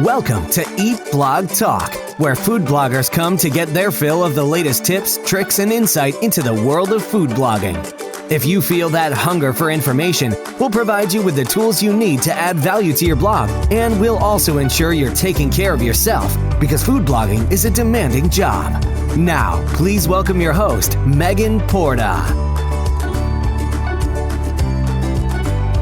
Welcome to Eat Blog Talk, where food bloggers come to get their fill of the latest tips, tricks, and insight into the world of food blogging. If you feel that hunger for information, we'll provide you with the tools you need to add value to your blog, and we'll also ensure you're taking care of yourself, because food blogging is a demanding job. Now, please welcome your host, Megan Porta.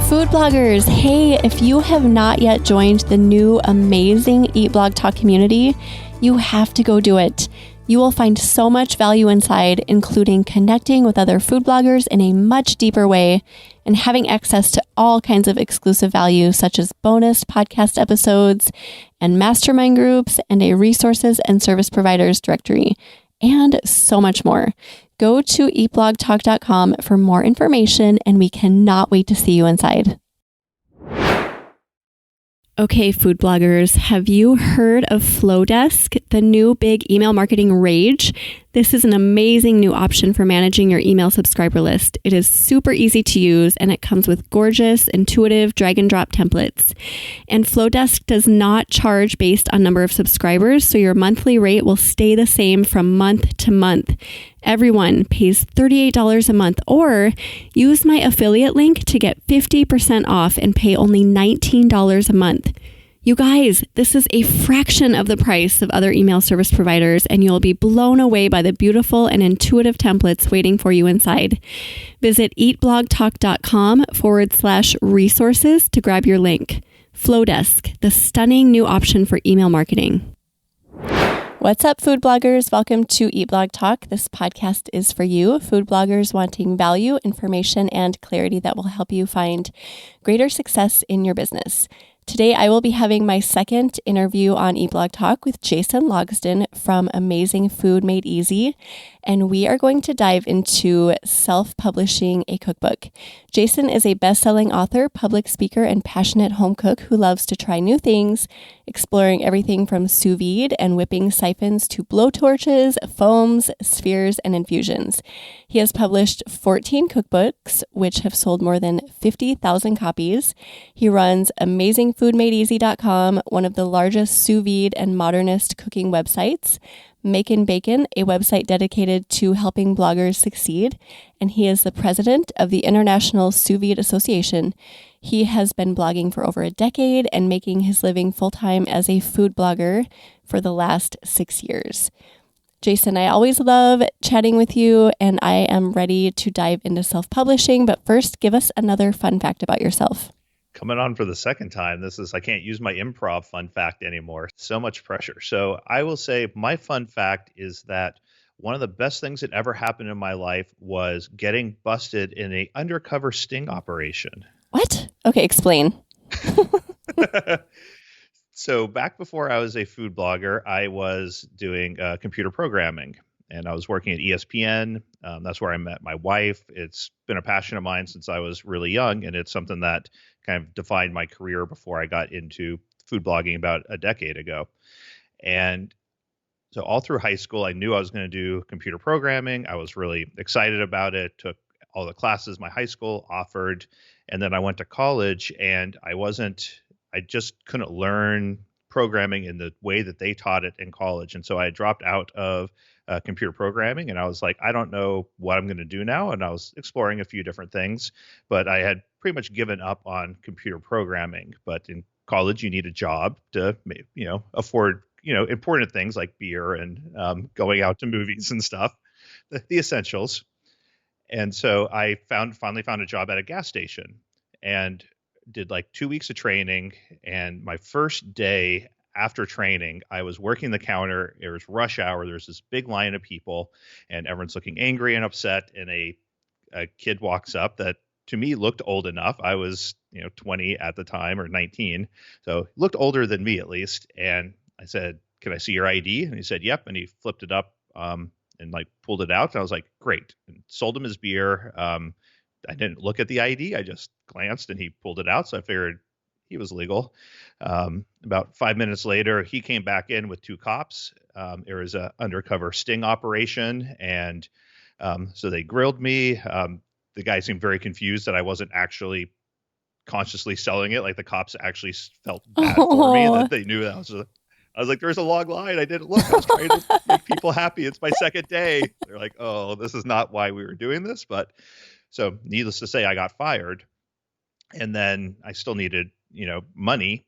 Food bloggers, hey, if you have not yet joined the new amazing Eat Blog Talk community, you have to go do it. You will find so much value inside, including connecting with other food bloggers in a much deeper way and having access to all kinds of exclusive value, such as bonus podcast episodes and mastermind groups and a resources and service providers directory, and so much more. Go to eatblogtalk.com for more information, and we cannot wait to see you inside. Okay, food bloggers, have you heard of Flowdesk, the new big email marketing rage? This is an amazing new option for managing your email subscriber list. It is super easy to use, and it comes with gorgeous, intuitive drag and drop templates. And Flowdesk does not charge based on number of subscribers, so your monthly rate will stay the same from month to month. Everyone pays $38 a month, or use my affiliate link to get 50% off and pay only $19 a month. You guys, this is a fraction of the price of other email service providers, and you'll be blown away by the beautiful and intuitive templates waiting for you inside. Visit eatblogtalk.com/resources to grab your link. Flowdesk, the stunning new option for email marketing. What's up, food bloggers? Welcome to Eat Blog Talk. This podcast is for you, food bloggers wanting value, information, and clarity that will help you find greater success in your business. Today, I will be having my second interview on Eat Blog Talk with Jason Logsdon from Amazing Food Made Easy, and we are going to dive into self-publishing a cookbook. Jason is a best-selling author, public speaker, and passionate home cook who loves to try new things, exploring everything from sous vide and whipping siphons to blowtorches, foams, spheres, and infusions. He has published 14 cookbooks, which have sold more than 50,000 copies. He runs AmazingFoodMadeEasy.com, one of the largest sous vide and modernist cooking websites, Makin' Bacon, a website dedicated to helping bloggers succeed, and he is the president of the International Sous Vide Association. He has been blogging for over a decade and making his living full-time as a food blogger for the last 6 years. Jason, I always love chatting with you, and I am ready to dive into self-publishing, but first, give us another fun fact about yourself. Coming on for the second time. I can't use my improv fun fact anymore. So much pressure. So I will say my fun fact is that one of the best things that ever happened in my life was getting busted in an undercover sting operation. What? Okay, explain. So back before I was a food blogger, I was doing computer programming, and I was working at ESPN. That's where I met my wife. It's been a passion of mine since I was really young, and it's something that kind of defined my career before I got into food blogging about a decade ago. And so all through high school, I knew I was going to do computer programming. I was really excited about it, took all the classes my high school offered. And then I went to college, and I just couldn't learn programming in the way that they taught it in college. And so I dropped out of computer programming, and I was like, I don't know what I'm going to do now. And I was exploring a few different things, but I had pretty much given up on computer programming. But in college, you need a job to, afford, important things like beer and going out to movies and stuff, the essentials. And so I finally found a job at a gas station and did like 2 weeks of training. And my first day after training, I was working the counter. It was rush hour. There's this big line of people, and everyone's looking angry and upset. And a kid walks up that to me looked old enough. I was, 20 at the time, or 19. So looked older than me at least. And I said, "Can I see your ID?" And he said, "Yep." And he flipped it up and like pulled it out. And I was like, "Great." And sold him his beer. I didn't look at the ID. I just glanced, and he pulled it out. So I figured he was legal. About 5 minutes later, he came back in with 2 cops. It was an undercover sting operation. And so they grilled me. The guy seemed very confused that I wasn't actually consciously selling it. Like the cops actually felt bad for me, that they knew that I was like, there's a long line. I didn't look. I was trying to make people happy. It's my second day. They're like, oh, this is not why we were doing this. But so needless to say, I got fired, and then I still needed, money.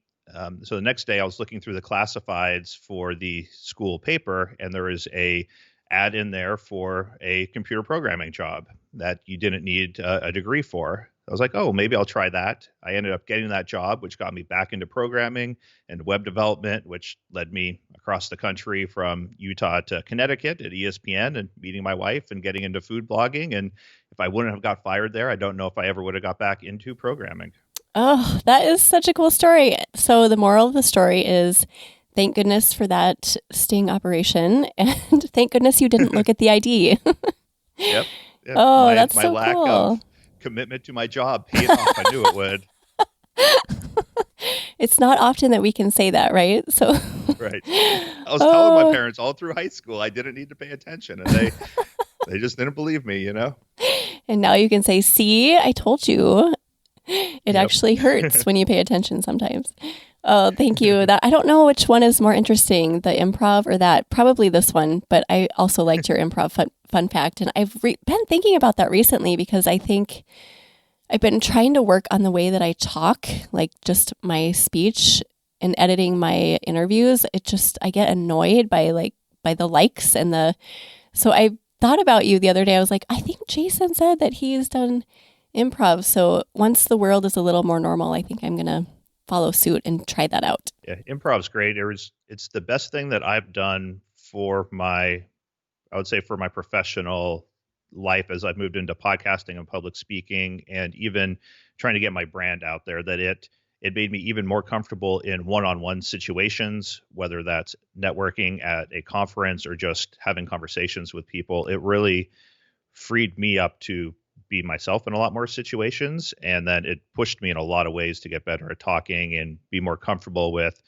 So the next day I was looking through the classifieds for the school paper, and there was a ad in there for a computer programming job that you didn't need a degree for. I was like, oh, maybe I'll try that. I ended up getting that job, which got me back into programming and web development, which led me across the country from Utah to Connecticut at ESPN and meeting my wife and getting into food blogging. And if I wouldn't have got fired there, I don't know if I ever would have got back into programming. Oh, that is such a cool story. So the moral of the story is thank goodness for that sting operation. And thank goodness you didn't look at the ID. Yep. Oh, that's my so lack cool. of commitment to my job paid off. I knew it would. It's not often that we can say that, right? So right. I was telling my parents all through high school I didn't need to pay attention, and they just didn't believe me, And now you can say, see, I told you. It actually hurts when you pay attention sometimes. Oh, thank you. That I don't know which one is more interesting, the improv or that. Probably this one, but I also liked your improv fun fact. And I've been thinking about that recently because I think I've been trying to work on the way that I talk, like just my speech and editing my interviews. I get annoyed by the likes so I thought about you the other day. I was like, I think Jason said that he's done improv. So once the world is a little more normal, I think I'm going to follow suit and try that out. Yeah, improv's great. It's the best thing that I've done for my professional life as I've moved into podcasting and public speaking, and even trying to get my brand out there, that it made me even more comfortable in one-on-one situations, whether that's networking at a conference or just having conversations with people. It really freed me up to be myself in a lot more situations. And then it pushed me in a lot of ways to get better at talking and be more comfortable with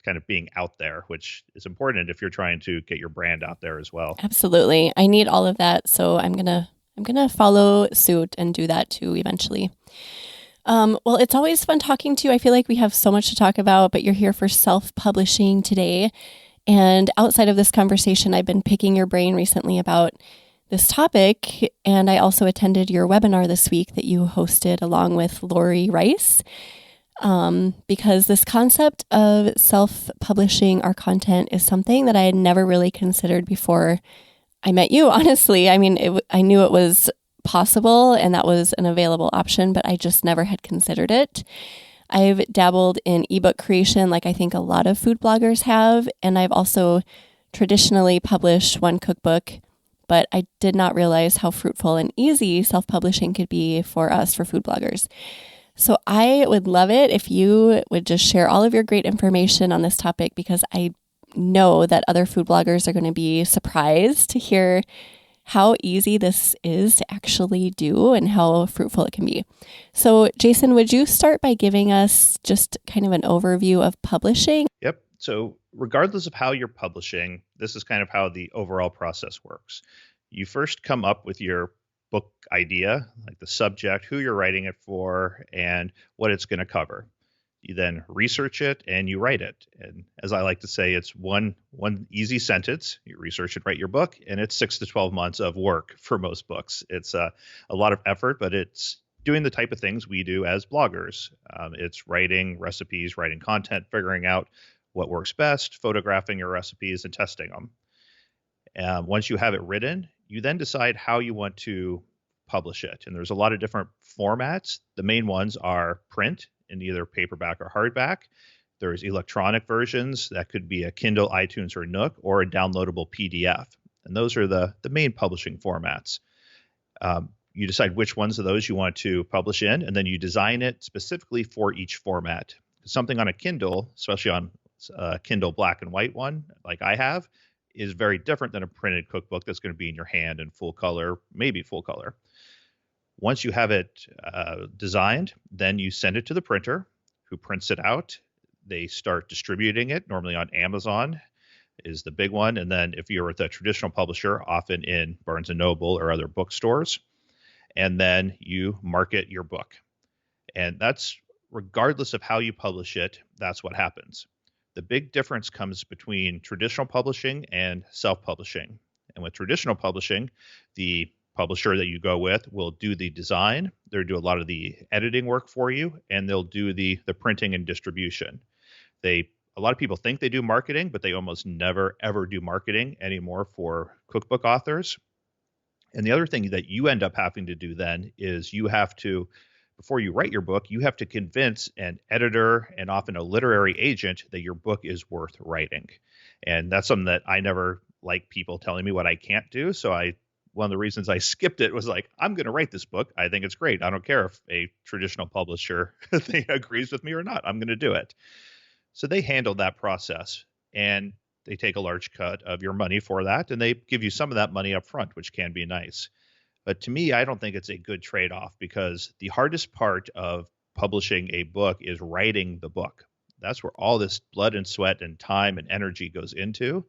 kind of being out there, which is important if you're trying to get your brand out there as well. Absolutely. I need all of that. So I'm going to follow suit and do that too eventually. Well, it's always fun talking to you. I feel like we have so much to talk about, but you're here for self-publishing today. And outside of this conversation, I've been picking your brain recently about this topic. And I also attended your webinar this week that you hosted along with Lori Rice, because this concept of self-publishing our content is something that I had never really considered before I met you, honestly. I mean, I knew it was possible and that was an available option, but I just never had considered it. I've dabbled in ebook creation like I think a lot of food bloggers have, and I've also traditionally published one cookbook, but I did not realize how fruitful and easy self-publishing could be for us, for food bloggers. So I would love it if you would just share all of your great information on this topic, because I know that other food bloggers are going to be surprised to hear how easy this is to actually do and how fruitful it can be. So Jason, would you start by giving us just kind of an overview of publishing? Yep. So regardless of how you're publishing, this is kind of how the overall process works. You first come up with your book idea, like the subject, who you're writing it for, and what it's going to cover. You then research it and you write it. And as I like to say, it's one easy sentence. You research and write your book, and it's 6 to 12 months of work for most books. It's a lot of effort, but it's doing the type of things we do as bloggers. It's writing recipes, writing content, figuring out what works best, photographing your recipes, and testing them. Once you have it written, you then decide how you want to publish it. And there's a lot of different formats. The main ones are print in either paperback or hardback. There's electronic versions that could be a Kindle, iTunes, or Nook, or a downloadable PDF. And those are the main publishing formats. You decide which ones of those you want to publish in, and then you design it specifically for each format. Something on a Kindle, especially on a Kindle black and white one, like I have, is very different than a printed cookbook that's going to be in your hand in full color, maybe full color. Once you have it designed, then you send it to the printer, who prints it out. They start distributing it, normally on Amazon is the big one. And then if you're with a traditional publisher, often in Barnes & Noble or other bookstores. And then you market your book. And that's regardless of how you publish it, that's what happens. The big difference comes between traditional publishing and self-publishing. And with traditional publishing, the publisher that you go with will do the design, they'll do a lot of the editing work for you, and they'll do the printing and distribution. A lot of people think they do marketing, but they almost never ever do marketing anymore for cookbook authors. And the other thing that you end up having to do then is you have to, before you write your book, you have to convince an editor and often a literary agent that your book is worth writing. And that's something that I never like people telling me what I can't do. So one of the reasons I skipped it was like, I'm going to write this book. I think it's great. I don't care if a traditional publisher agrees with me or not. I'm going to do it. So they handle that process, and they take a large cut of your money for that, and they give you some of that money up front, which can be nice. But to me, I don't think it's a good trade-off, because the hardest part of publishing a book is writing the book. That's where all this blood and sweat and time and energy goes into.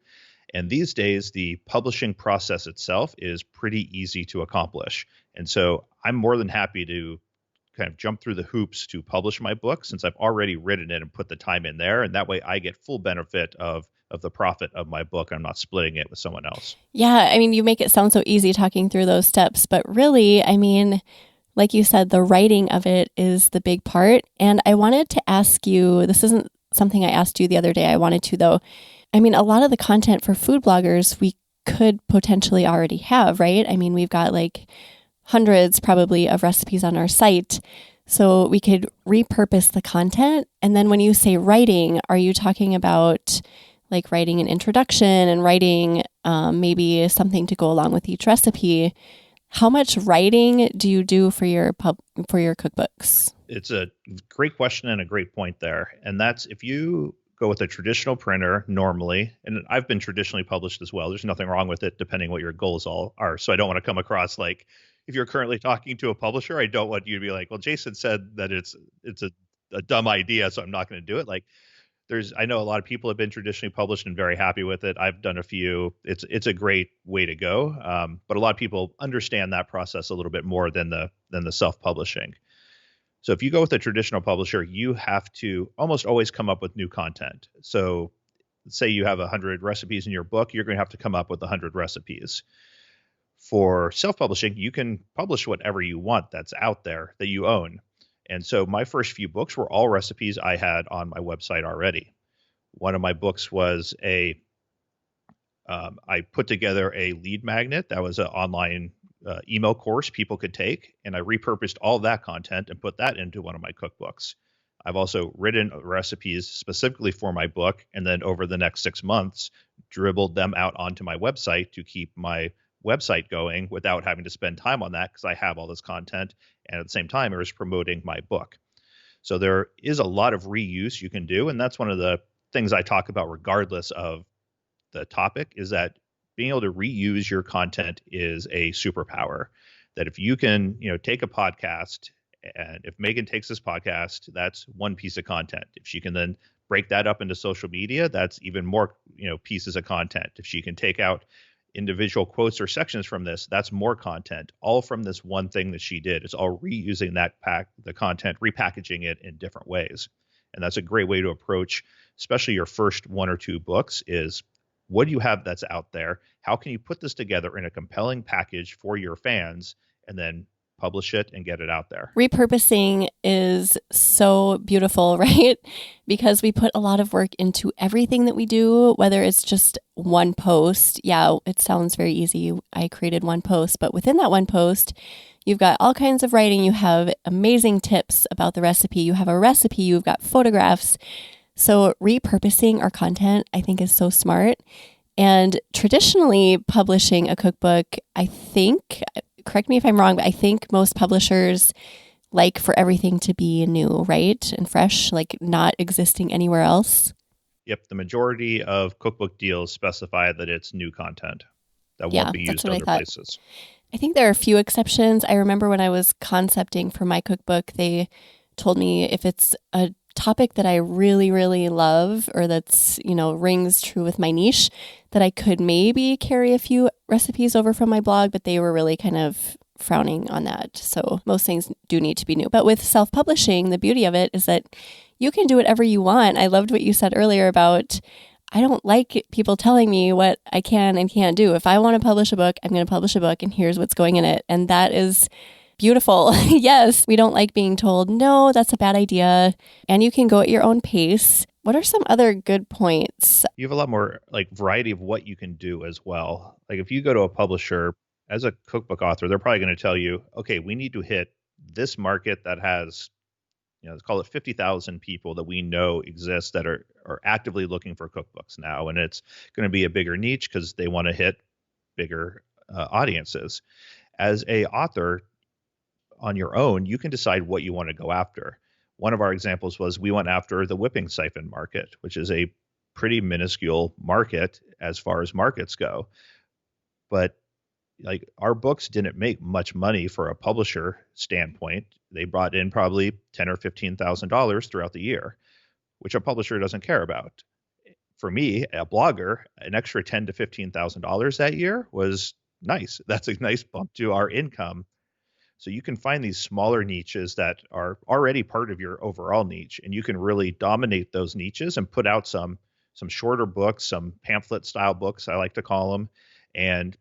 And these days, the publishing process itself is pretty easy to accomplish. And so I'm more than happy to kind of jump through the hoops to publish my book, since I've already written it and put the time in there. And that way I get full benefit of the profit of my book. I'm not splitting it with someone else. Yeah. I mean, you make it sound so easy talking through those steps, but really, I mean, like you said, the writing of it is the big part. And I wanted to ask you, this isn't something I asked you the other day. I wanted to, though. I mean, a lot of the content for food bloggers, we could potentially already have, right? I mean, we've got like hundreds probably of recipes on our site. So we could repurpose the content. And then when you say writing, are you talking about like writing an introduction and writing maybe something to go along with each recipe? How much writing do you do for your cookbooks? It's a great question and a great point there. And that's, if you go with a traditional printer normally, and I've been traditionally published as well, there's nothing wrong with it depending what your goals all are. So I don't want to come across like, if you're currently talking to a publisher, I don't want you to be like, well, Jason said that it's a dumb idea, so I'm not going to do it. Like, I know a lot of people have been traditionally published and very happy with it. I've done a few. It's a great way to go. But a lot of people understand that process a little bit more than the self-publishing. So if you go with a traditional publisher, you have to almost always come up with new content. So let's say you have 100 recipes in your book, you're going to have to come up with 100 recipes. For self-publishing, you can publish whatever you want that's out there that you own. And so my first few books were all recipes I had on my website already. One of my books was I put together a lead magnet that was an online email course people could take, and I repurposed all of that content and put that into one of my cookbooks. I've also written recipes specifically for my book, and then over the next 6 months, dribbled them out onto my website to keep my website going without having to spend time on that, because I have all this content, and at the same time I was promoting my book. So there is a lot of reuse you can do, and that's one of the things I talk about regardless of the topic, is that being able to reuse your content is a superpower. That if you can, take a podcast, and if Megan takes this podcast, that's one piece of content. If she can then break that up into social media, that's even more, pieces of content. If she can take out individual quotes or sections from this, that's more content, all from this one thing that she did. It's all reusing the content, repackaging it in different ways. And that's a great way to approach, especially your first one or two books, is what do you have that's out there? How can you put this together in a compelling package for your fans, and then publish it and get it out there? Repurposing is so beautiful, right? Because we put a lot of work into everything that we do, whether it's just one post. Yeah, it sounds very easy. I created one post, but within that one post, you've got all kinds of writing. You have amazing tips about the recipe. You have a recipe. You've got photographs. So repurposing our content, I think, is so smart. And traditionally publishing a cookbook, I think, correct me if I'm wrong, but I think most publishers like for everything to be new, right? And fresh, like not existing anywhere else. Yep. The majority of cookbook deals specify that it's new content that won't be used other places. I think there are a few exceptions. I remember when I was concepting for my cookbook, they told me if it's a topic that I really, really love, or that's, rings true with my niche, that I could maybe carry a few recipes over from my blog, but they were really kind of frowning on that. So most things do need to be new. But with self-publishing, the beauty of it is that you can do whatever you want. I loved what you said earlier about I don't like people telling me what I can and can't do. If I want to publish a book, I'm going to publish a book and here's what's going in it. And that is beautiful. Yes, we don't like being told, no, that's a bad idea. And you can go at your own pace. What are some other good points? You have a lot more like variety of what you can do as well. Like if you go to a publisher as a cookbook author, they're probably going to tell you, okay, we need to hit this market that has, let's call it 50,000 people that we know exist that are actively looking for cookbooks now. And it's going to be a bigger niche because they want to hit bigger audiences. As a author on your own, you can decide what you want to go after. One of our examples was we went after the whipping siphon market, which is a pretty minuscule market as far as markets go. But like our books didn't make much money for a publisher standpoint. They brought in probably $10,000 or $15,000 throughout the year, which a publisher doesn't care about. For me, a blogger, an extra $10,000 to $15,000 that year was nice. That's a nice bump to our income. So you can find these smaller niches that are already part of your overall niche, and you can really dominate those niches and put out some shorter books, some pamphlet style books, I like to call them, and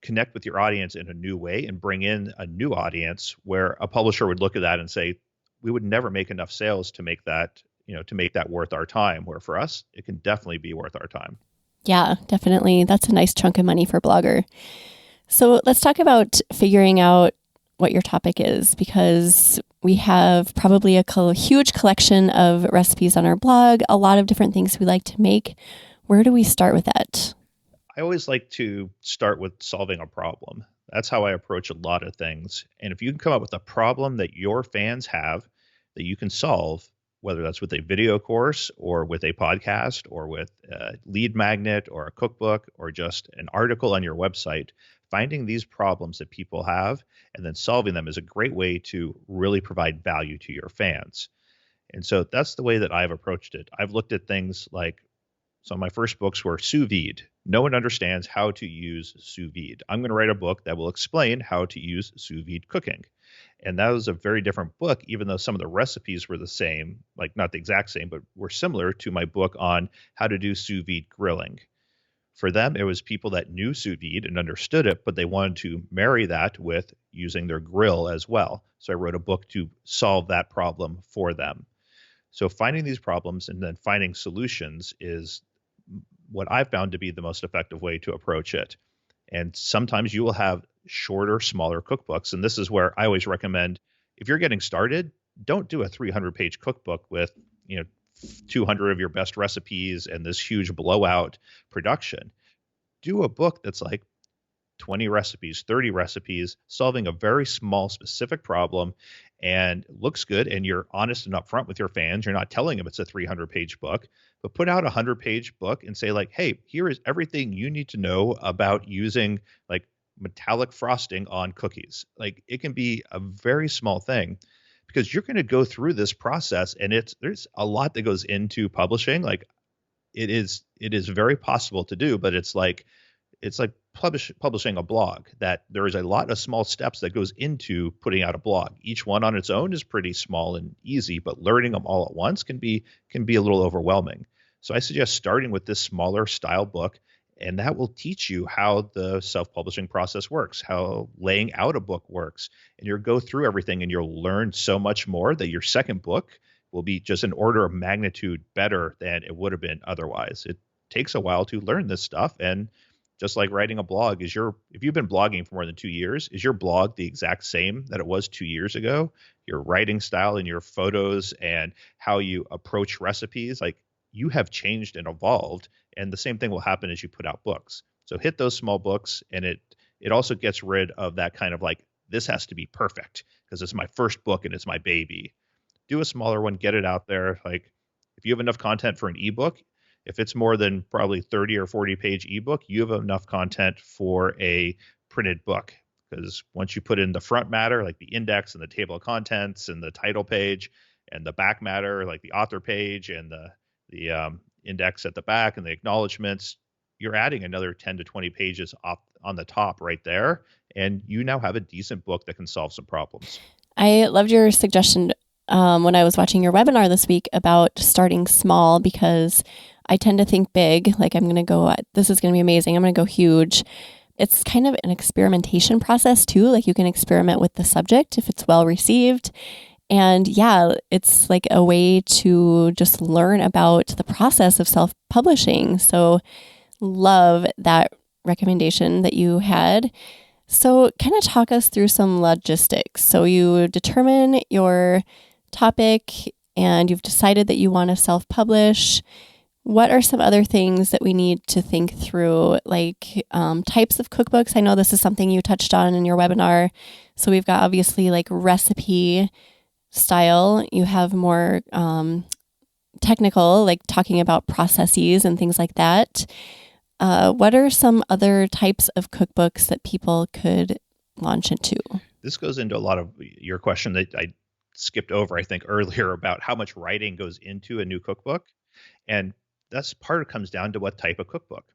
connect with your audience in a new way and bring in a new audience where a publisher would look at that and say, we would never make enough sales to make that, worth our time. Where for us, it can definitely be worth our time. Yeah, definitely. That's a nice chunk of money for a blogger. So let's talk about figuring out what your topic is, because we have probably a huge collection of recipes on our blog, a lot of different things we like to make. Where do we start with that? I always like to start with solving a problem. That's how I approach a lot of things. And if you can come up with a problem that your fans have that you can solve, whether that's with a video course or with a podcast or with a lead magnet or a cookbook or just an article on your website, finding these problems that people have and then solving them is a great way to really provide value to your fans. And so that's the way that I've approached it. I've looked at things like, some of my first books were sous vide. No one understands how to use sous vide. I'm going to write a book that will explain how to use sous vide cooking. And that was a very different book, even though some of the recipes were the same, like not the exact same, but were similar to my book on how to do sous vide grilling. For them, it was people that knew sous vide and understood it, but they wanted to marry that with using their grill as well. So I wrote a book to solve that problem for them. So finding these problems and then finding solutions is what I've found to be the most effective way to approach it. And sometimes you will have shorter, smaller cookbooks. And this is where I always recommend, if you're getting started, don't do a 300-page cookbook with, 200 of your best recipes and this huge blowout production. Do a book that's like 20 recipes, 30 recipes, solving a very small, specific problem, and looks good, and you're honest and upfront with your fans. You're not telling them it's a 300-page book, but put out a 100-page book and say like, hey, here is everything you need to know about using like metallic frosting on cookies. Like it can be a very small thing because you're going to go through this process, and there's a lot that goes into publishing. Like it is very possible to do, but it's like publishing a blog, that there is a lot of small steps that goes into putting out a blog. Each one on its own is pretty small and easy, but learning them all at once can be a little overwhelming. So I suggest starting with this smaller style book, and that will teach you how the self-publishing process works, how laying out a book works, and you'll go through everything and you'll learn so much more that your second book will be just an order of magnitude better than it would have been otherwise. It takes a while to learn this stuff, and just like writing a blog, if you've been blogging for more than 2 years, is your blog the exact same that it was 2 years ago? Your writing style and your photos and how you approach recipes, like you have changed and evolved, and the same thing will happen as you put out books. So hit those small books, and it also gets rid of that kind of like, this has to be perfect because it's my first book and it's my baby. Do a smaller one, get it out there. Like if you have enough content for an ebook, if it's more than probably 30 or 40 page ebook, you have enough content for a printed book. Because once you put in the front matter, like the index and the table of contents and the title page, and the back matter, like the author page and the index at the back and the acknowledgments, you're adding another 10 to 20 pages up on the top right there. and you now have a decent book that can solve some problems. I loved your suggestion when I was watching your webinar this week about starting small, because I tend to think big, like I'm going to go, this is going to be amazing, I'm going to go huge. It's kind of an experimentation process too. Like you can experiment with the subject if it's well received. And yeah, it's like a way to just learn about the process of self-publishing. So love that recommendation that you had. So kind of talk us through some logistics. So you determine your topic and you've decided that you want to self-publish. What are some other things that we need to think through, like types of cookbooks? I know this is something you touched on in your webinar. So we've got obviously like recipe style. You have more technical, like talking about processes and things like that. What are some other types of cookbooks that people could launch into? This goes into a lot of your question that I skipped over, I think, earlier about how much writing goes into a new cookbook. And that's part of it comes down to what type of cookbook.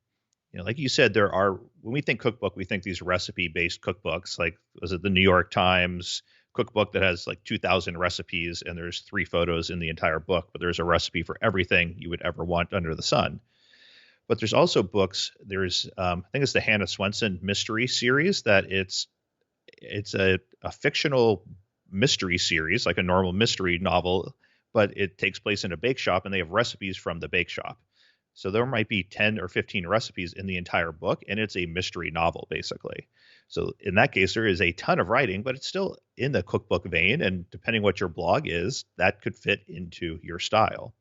Like you said, when we think cookbook, we think these recipe-based cookbooks, like was it the New York Times cookbook that has like 2,000 recipes and there's 3 photos in the entire book, but there's a recipe for everything you would ever want under the sun. But there's also books. There's, I think it's the Hannah Swenson mystery series, that it's a fictional mystery series, like a normal mystery novel, but it takes place in a bake shop and they have recipes from the bake shop. So there might be 10 or 15 recipes in the entire book, and it's a mystery novel, basically. So in that case, there is a ton of writing, but it's still in the cookbook vein. And depending what your blog is, that could fit into your style.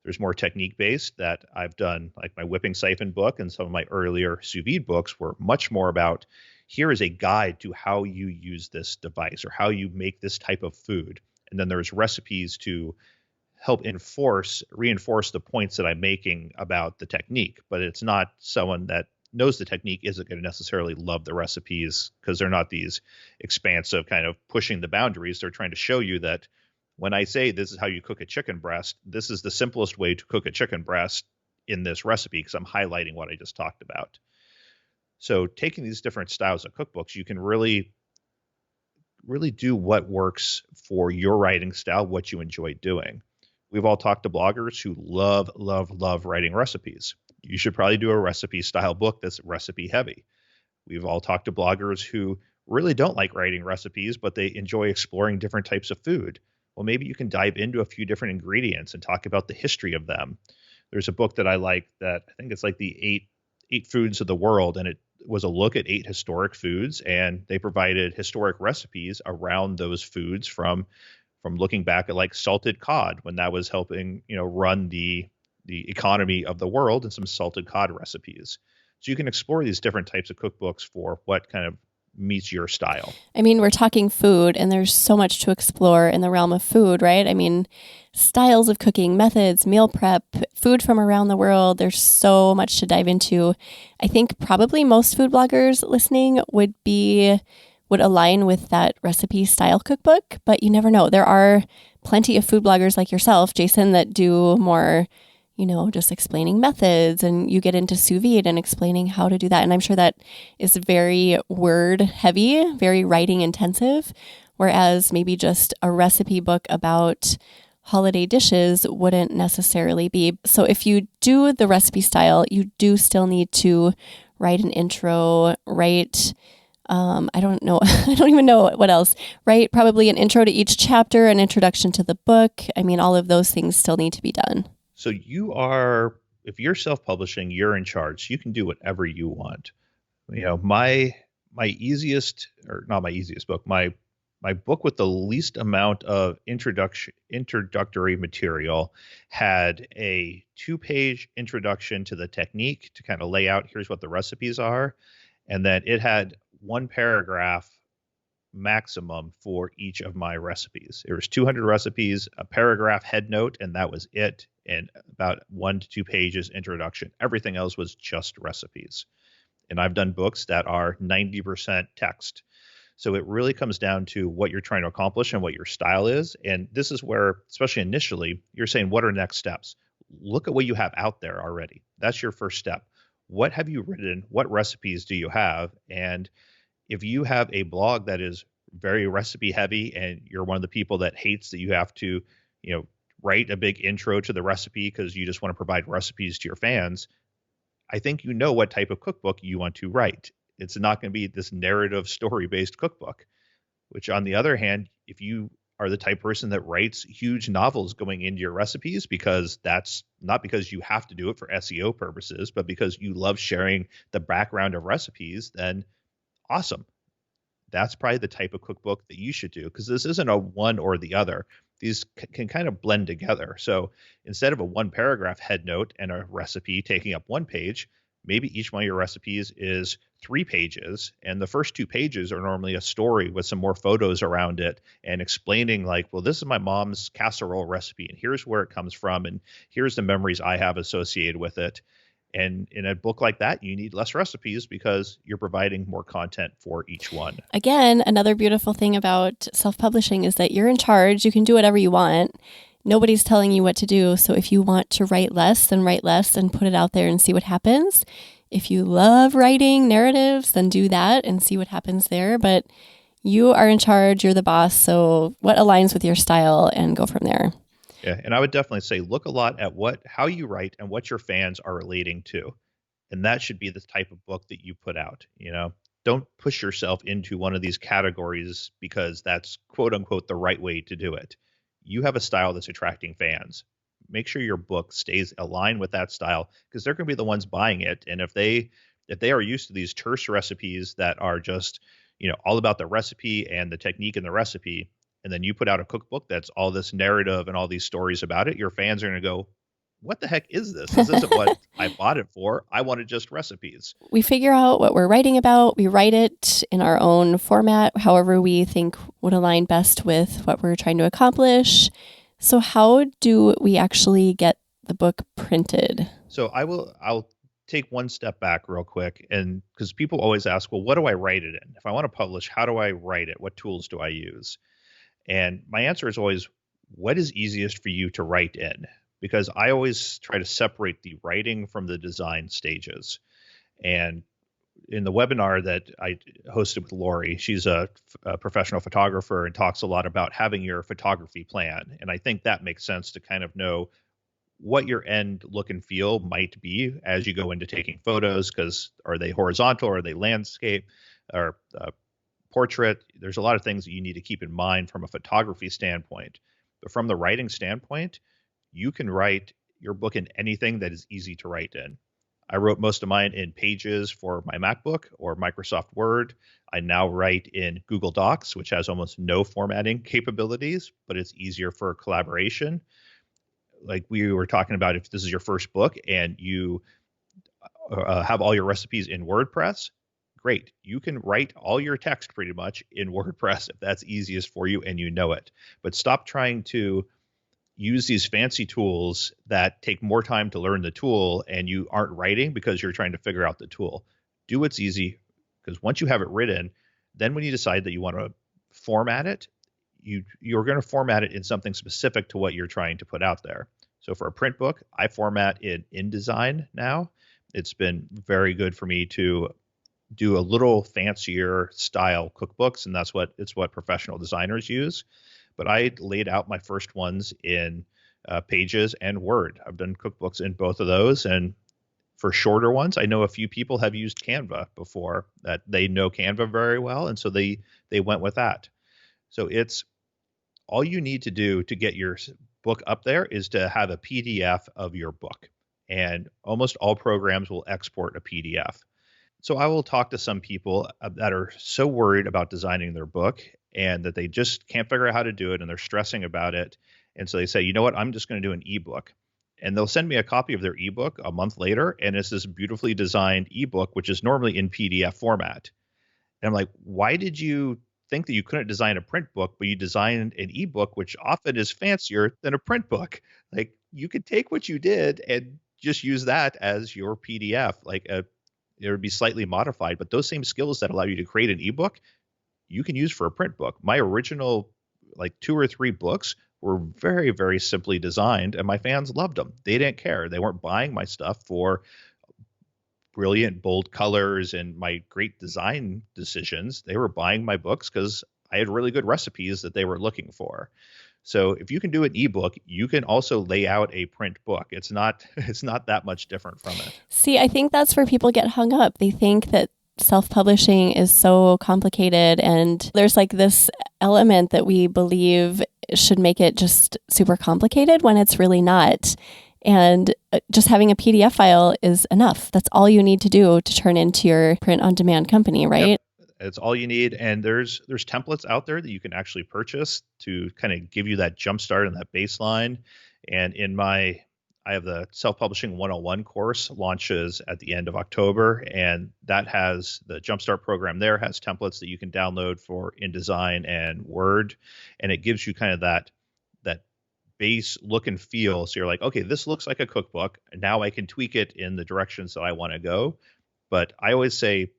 There's more technique-based that I've done, like my whipping siphon book, and some of my earlier sous vide books were much more about, here is a guide to how you use this device or how you make this type of food. And then there's recipes to help reinforce the points that I'm making about the technique. But it's not someone that knows the technique isn't going to necessarily love the recipes, because they're not these expansive kind of pushing the boundaries. They're trying to show you that when I say this is how you cook a chicken breast, this is the simplest way to cook a chicken breast in this recipe, because I'm highlighting what I just talked about. So taking these different styles of cookbooks, you can really do what works for your writing style, what you enjoy doing. We've all talked to bloggers who love writing recipes. You should probably do a recipe style book that's recipe heavy. We've all talked to bloggers who really don't like writing recipes, but they enjoy exploring different types of food. Well, maybe you can dive into a few different ingredients and talk about the history of them. There's a book that I like that I think it's like the eight foods of the world, and it was a look at 8 historic foods, and they provided historic recipes around those foods from looking back at like salted cod, when that was helping, run the economy of the world, and some salted cod recipes. So you can explore these different types of cookbooks for what kind of meets your style. I mean, we're talking food, and there's so much to explore in the realm of food, right? I mean, styles of cooking, methods, meal prep, food from around the world. There's so much to dive into. I think probably most food bloggers listening would align with that recipe style cookbook, but you never know. There are plenty of food bloggers like yourself, Jason, that do more, just explaining methods, and you get into sous vide and explaining how to do that. And I'm sure that is very word heavy, very writing intensive, whereas maybe just a recipe book about holiday dishes wouldn't necessarily be. So if you do the recipe style, you do still need to write an intro, I don't know. I don't even know what else. Right? Probably an intro to each chapter, an introduction to the book. I mean, all of those things still need to be done. So if you're self-publishing, you're in charge. You can do whatever you want. My easiest, or not my easiest book, my book with the least amount of introductory material had a 2-page introduction to the technique to kind of lay out, here's what the recipes are. And then it had 1 paragraph maximum for each of my recipes. There was 200 recipes, a paragraph head note, and that was it. And about 1 to 2 pages introduction. Everything else was just recipes. And I've done books that are 90% text. So it really comes down to what you're trying to accomplish and what your style is. And this is where, especially initially, you're saying, what are next steps? Look at what you have out there already. That's your first step. What have you written? What recipes do you have? And if you have a blog that is very recipe heavy and you're one of the people that hates that you have to, you know, write a big intro to the recipe because you just want to provide recipes to your fans, I think you know what type of cookbook you want to write. It's not going to be this narrative story based cookbook, which on the other hand, if you are the type of person that writes huge novels going into your recipes because that's not because you have to do it for SEO purposes, but because you love sharing the background of recipes, then awesome. That's probably the type of cookbook that you should do, because this isn't a one or the other. These can kind of blend together. So instead of a one paragraph head note and a recipe taking up one page, maybe each one of your recipes is 3 pages. And the first 2 pages are normally a story with some more photos around it and explaining, like, well, this is my mom's casserole recipe, and here's where it comes from, and here's the memories I have associated with it. And in a book like that, you need less recipes because you're providing more content for each one. Again, another beautiful thing about self-publishing is that you're in charge. You can do whatever you want. Nobody's telling you what to do. So if you want to write less, then write less and put it out there and see what happens. If you love writing narratives, then do that and see what happens there. But you are in charge. You're the boss. So what aligns with your style, and go from there. Yeah, and I would definitely say look a lot at how you write and what your fans are relating to. And that should be the type of book that you put out, you know. Don't push yourself into one of these categories because that's quote unquote the right way to do it. You have a style that's attracting fans. Make sure your book stays aligned with that style, because they're going to be the ones buying it. And if they are used to these terse recipes that are just, you know, all about the recipe and the technique in the recipe, and then you put out a cookbook that's all this narrative and all these stories about it, your fans are going to go, what the heck is this? This isn't what I bought it for. I wanted just recipes. We figure out what we're writing about. We write it in our own format, however we think would align best with what we're trying to accomplish. So how do we actually get the book printed? So I'll take one step back real quick, and because people always ask, well, what do I write it in? If I want to publish, how do I write it? What tools do I use? And my answer is always, what is easiest for you to write in? Because I always try to separate the writing from the design stages. And in the webinar that I hosted with Lori, she's a professional photographer and talks a lot about having your photography plan. And I think that makes sense to kind of know what your end look and feel might be as you go into taking photos, because are they horizontal, or are they landscape, or portrait? There's a lot of things that you need to keep in mind from a photography standpoint. But from the writing standpoint, you can write your book in anything that is easy to write in. I wrote most of mine in Pages for my MacBook or Microsoft Word. I now write in Google Docs, which has almost no formatting capabilities, but it's easier for collaboration. Like we were talking about, if this is your first book and you have all your recipes in WordPress, great. You can write all your text pretty much in WordPress if that's easiest for you and you know it. But stop trying to use these fancy tools that take more time to learn the tool and you aren't writing because you're trying to figure out the tool. Do what's easy, because once you have it written, then when you decide that you want to format it, you're going to format it in something specific to what you're trying to put out there. So for a print book, I format in InDesign now. It's been very good for me to do a little fancier style cookbooks, and that's what professional designers use. But I laid out my first ones in Pages and Word. I've done cookbooks in both of those, and for shorter ones, I know a few people have used Canva before, that they know Canva very well, and so they went with that. So it's all you need to do to get your book up there is to have a PDF of your book, and almost all programs will export a PDF. So I will talk to some people that are so worried about designing their book and that they just can't figure out how to do it, and they're stressing about it. And so they say, you know what, I'm just going to do an ebook. And they'll send me a copy of their ebook a month later, and it's this beautifully designed ebook, which is normally in PDF format. And I'm like, why did you think that you couldn't design a print book, but you designed an ebook, which often is fancier than a print book? Like, you could take what you did and just use that as your PDF. It would be slightly modified, but those same skills that allow you to create an ebook, you can use for a print book. My original 2 or 3 books were very, very simply designed, and my fans loved them. They didn't care. They weren't buying my stuff for brilliant, bold colors and my great design decisions, they were buying my books because I had really good recipes that they were looking for. So if you can do an ebook, you can also lay out a print book. It's not it's not that much different from it. See, I think that's where people get hung up. They think that self-publishing is so complicated, and there's like this element that we believe should make it just super complicated when it's really not. And just having a PDF file is enough. That's all you need to do to turn into your print-on-demand company, right? Yep. It's all you need. And there's templates out there that you can actually purchase to kind of give you that jump start and that baseline. And I have the Self-Publishing 101 course launches at the end of October, and that has the Jumpstart program there, has templates that you can download for InDesign and Word, and it gives you kind of that base look and feel. So you're like, okay, this looks like a cookbook, and now I can tweak it in the directions that I want to go. But I always say,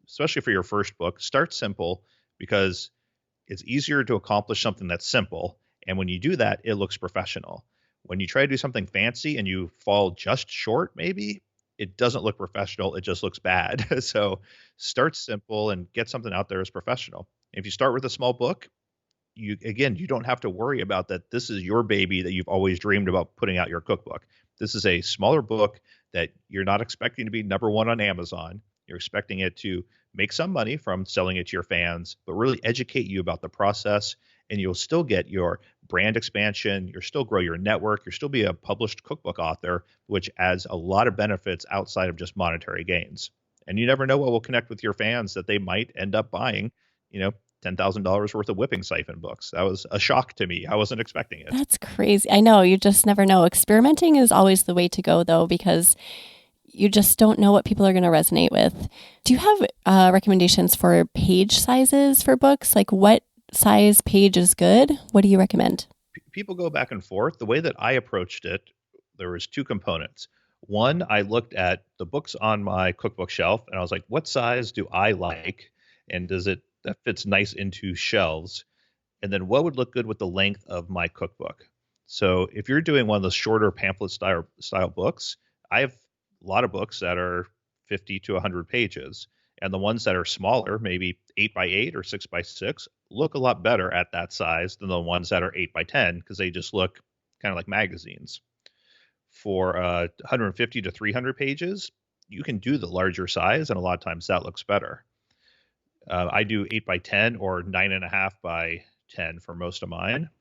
especially for your first book, start simple, because it's easier to accomplish something that's simple. And when you do that, it looks professional. When you try to do something fancy and you fall just short, maybe it doesn't look professional. It just looks bad. So start simple and get something out there as professional. If you start with a small book, you don't have to worry about that. This is your baby that you've always dreamed about putting out your cookbook. This is a smaller book that you're not expecting to be #1 on Amazon. You're expecting it to make some money from selling it to your fans, but really educate you about the process, and you'll still get your brand expansion. You'll still grow your network. You'll still be a published cookbook author, which adds a lot of benefits outside of just monetary gains. And you never know what will connect with your fans, that they might end up buying, $10,000 worth of whipping siphon books. That was a shock to me. I wasn't expecting it. That's crazy. I know, you just never know. Experimenting is always the way to go, though, because you just don't know what people are going to resonate with. Do you have recommendations for page sizes for books? Like, what size page is good? What do you recommend? People go back and forth. The way that I approached it, there was two components. One, I looked at the books on my cookbook shelf, and I was like, what size do I like? And that fits nice into shelves? And then what would look good with the length of my cookbook? So if you're doing one of the shorter pamphlet style books, I have a lot of books that are 50 to 100 pages. And the ones that are smaller, maybe 8x8 or 6x6, look a lot better at that size than the ones that are 8x10, because they just look kind of like magazines. For 150 to 300 pages, you can do the larger size, and a lot of times that looks better. I do 8x10 or 9.5x10 for most of mine.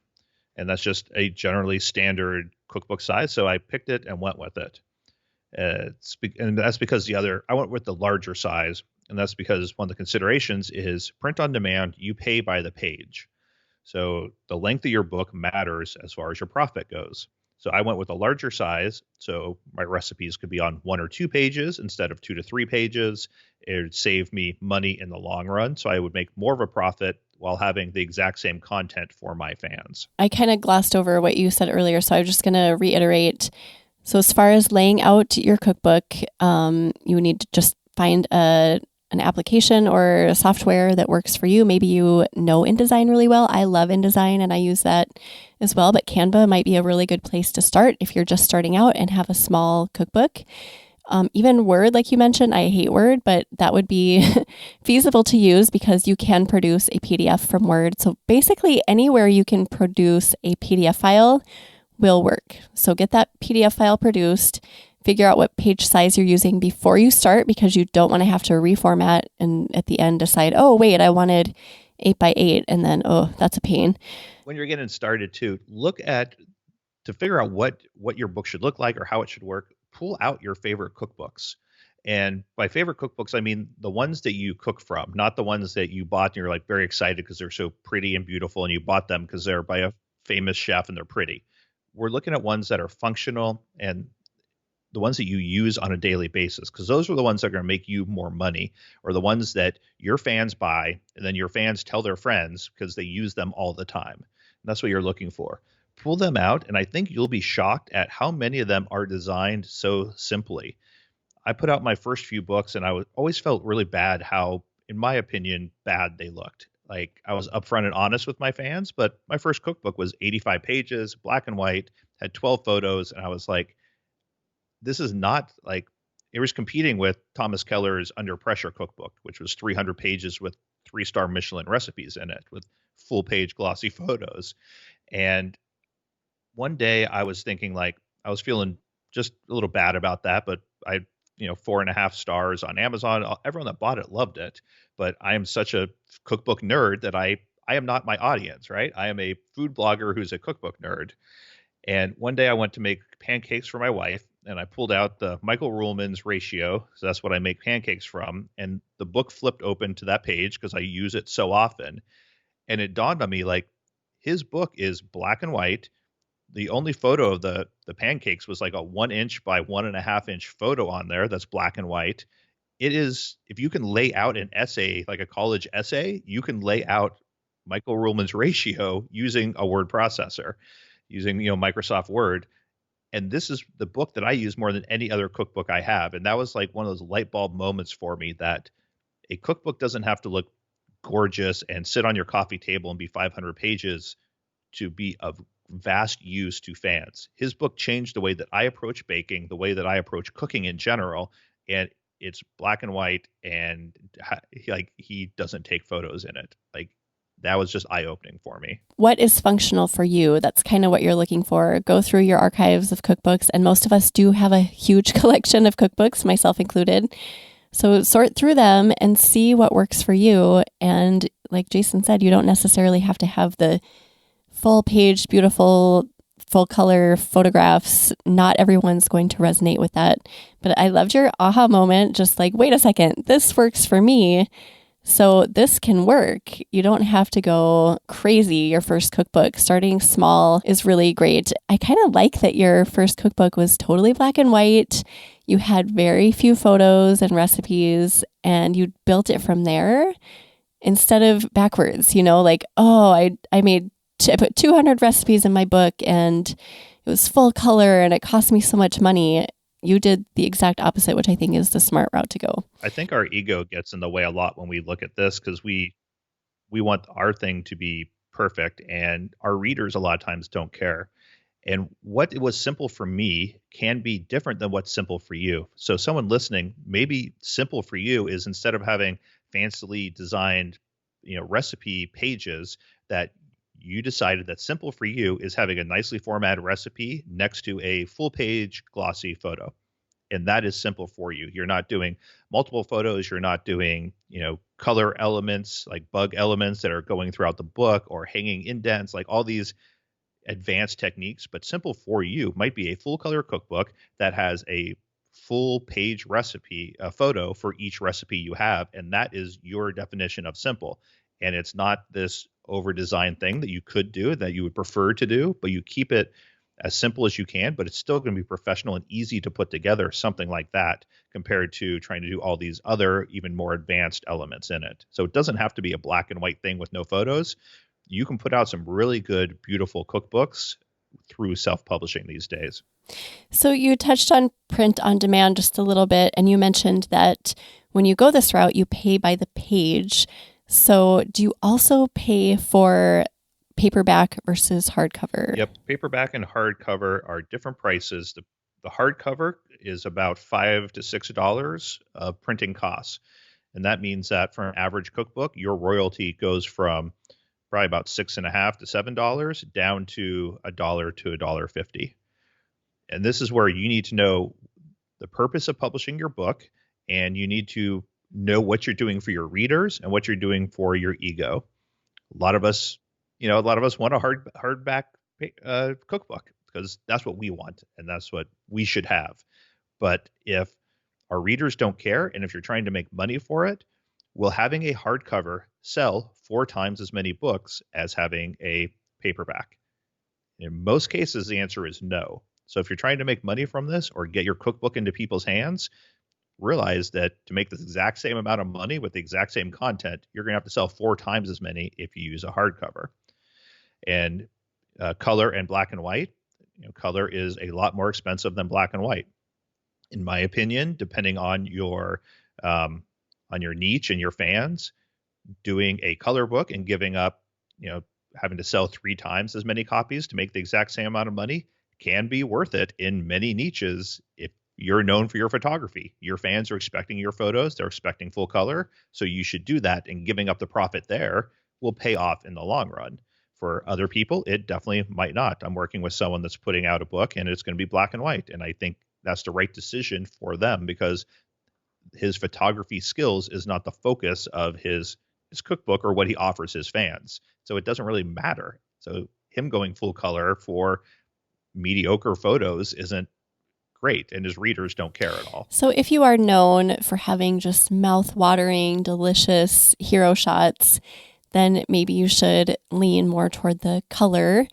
And that's just a generally standard cookbook size. So I picked it and went with it. And that's because I went with the larger size. And that's because one of the considerations is print on demand, you pay by the page. So the length of your book matters as far as your profit goes. So I went with a larger size, so my recipes could be on 1 or 2 pages instead of 2 to 3 pages. It would save me money in the long run, so I would make more of a profit while having the exact same content for my fans. I kind of glossed over what you said earlier, so I'm just going to reiterate. So as far as laying out your cookbook, you need to just find an application or a software that works for you. Maybe you know InDesign really well. I love InDesign and I use that as well, but Canva might be a really good place to start if you're just starting out and have a small cookbook. Even Word, like you mentioned, I hate Word, but that would be feasible to use because you can produce a PDF from Word. So basically anywhere you can produce a PDF file will work. So get that PDF file produced, figure out what page size you're using before you start, because you don't want to have to reformat and at the end decide, oh, wait, I wanted 8x8. And then, oh, that's a pain. When you're getting started too, to figure out what your book should look like or how it should work, pull out your favorite cookbooks. And by favorite cookbooks, I mean the ones that you cook from, not the ones that you bought and you're like very excited because they're so pretty and beautiful and you bought them because they're by a famous chef and they're pretty. We're looking at ones that are functional and the ones that you use on a daily basis, because those are the ones that are going to make you more money, or the ones that your fans buy and then your fans tell their friends because they use them all the time. And that's what you're looking for. Pull them out, and I think you'll be shocked at how many of them are designed so simply. I put out my first few books, and I always felt really bad how, in my opinion, bad they looked. Like, I was upfront and honest with my fans, but my first cookbook was 85 pages, black and white, had 12 photos, and I was like, this is not like, it was competing with Thomas Keller's Under Pressure cookbook, which was 300 pages with 3-star Michelin recipes in it with full page glossy photos. And one day I was thinking, like, I was feeling just a little bad about that, but 4.5 stars on Amazon. Everyone that bought it loved it, but I am such a cookbook nerd that I am not my audience, right? I am a food blogger who's a cookbook nerd. And one day I went to make pancakes for my wife, and I pulled out the Michael Ruhlman's ratio. So that's what I make pancakes from. And the book flipped open to that page because I use it so often. And it dawned on me, like, his book is black and white. The only photo of the pancakes was like a 1-inch by 1.5-inch photo on there that's black and white. It is, if you can lay out an essay, like a college essay, you can lay out Michael Ruhlman's ratio using a word processor, using Microsoft Word. And this is the book that I use more than any other cookbook I have. And that was like one of those light bulb moments for me, that a cookbook doesn't have to look gorgeous and sit on your coffee table and be 500 pages to be of vast use to fans. His book changed the way that I approach baking, the way that I approach cooking in general. And it's black and white, and he doesn't take photos in it. Like, that was just eye-opening for me. What is functional for you? That's kind of what you're looking for. Go through your archives of cookbooks, and most of us do have a huge collection of cookbooks, myself included. So sort through them and see what works for you. And like Jason said, you don't necessarily have to have the full page, beautiful, full color photographs. Not everyone's going to resonate with that. But I loved your aha moment, just like, wait a second, this works for me. So this can work. You don't have to go crazy your first cookbook. Starting small is really great. I kind of like that your first cookbook was totally black and white. You had very few photos and recipes, and you built it from there instead of backwards, like, oh, I put 200 recipes in my book and it was full color and it cost me so much money. You did the exact opposite, which I think is the smart route to go. I think our ego gets in the way a lot when we look at this, because we want our thing to be perfect, and our readers a lot of times don't care. And what was simple for me can be different than what's simple for you. So someone listening, maybe simple for you is, instead of having fancily designed, recipe pages, that you decided that simple for you is having a nicely formatted recipe next to a full page glossy photo. And that is simple for you. You're not doing multiple photos. You're not doing, color elements, like bug elements that are going throughout the book, or hanging indents, like all these advanced techniques. But simple for you might be a full color cookbook that has a full page recipe, a photo for each recipe you have. And that is your definition of simple. And it's not this over-designed thing that you could do, that you would prefer to do, but you keep it as simple as you can, but it's still going to be professional and easy to put together, something like that, compared to trying to do all these other, even more advanced elements in it. So it doesn't have to be a black and white thing with no photos. You can put out some really good, beautiful cookbooks through self-publishing these days. So you touched on print on demand just a little bit, and you mentioned that when you go this route, you pay by the page. So do you also pay for paperback versus hardcover? Yep. Paperback and hardcover are different prices. The hardcover is about $5 to $6 of printing costs. And that means that for an average cookbook, your royalty goes from probably about $6.50 to $7 down to $1 to $1.50. And this is where you need to know the purpose of publishing your book, and you need to know what you're doing for your readers and what you're doing for your ego. A lot of us want a hardback cookbook because that's what we want and that's what we should have. But if our readers don't care, and if you're trying to make money for it, will having a hardcover sell 4 times as many books as having a paperback? In most cases, the answer is no. So if you're trying to make money from this or get your cookbook into people's hands, realize that to make the exact same amount of money with the exact same content, you're going to have to sell 4 times as many if you use a hardcover. And color and black and white, color is a lot more expensive than black and white, in my opinion. Depending on your niche and your fans, doing a color book and giving up, having to sell 3 times as many copies to make the exact same amount of money can be worth it in many niches if You're known for your photography. Your fans are expecting your photos. They're expecting full color. So you should do that. And giving up the profit there will pay off in the long run. For other people, it definitely might not. I'm working with someone that's putting out a book and it's going to be black and white. And I think that's the right decision for them because his photography skills is not the focus of his cookbook or what he offers his fans. So it doesn't really matter. So him going full color for mediocre photos isn't great, and his readers don't care at all. So if you are known for having just mouth-watering, delicious hero shots, then maybe you should lean more toward the color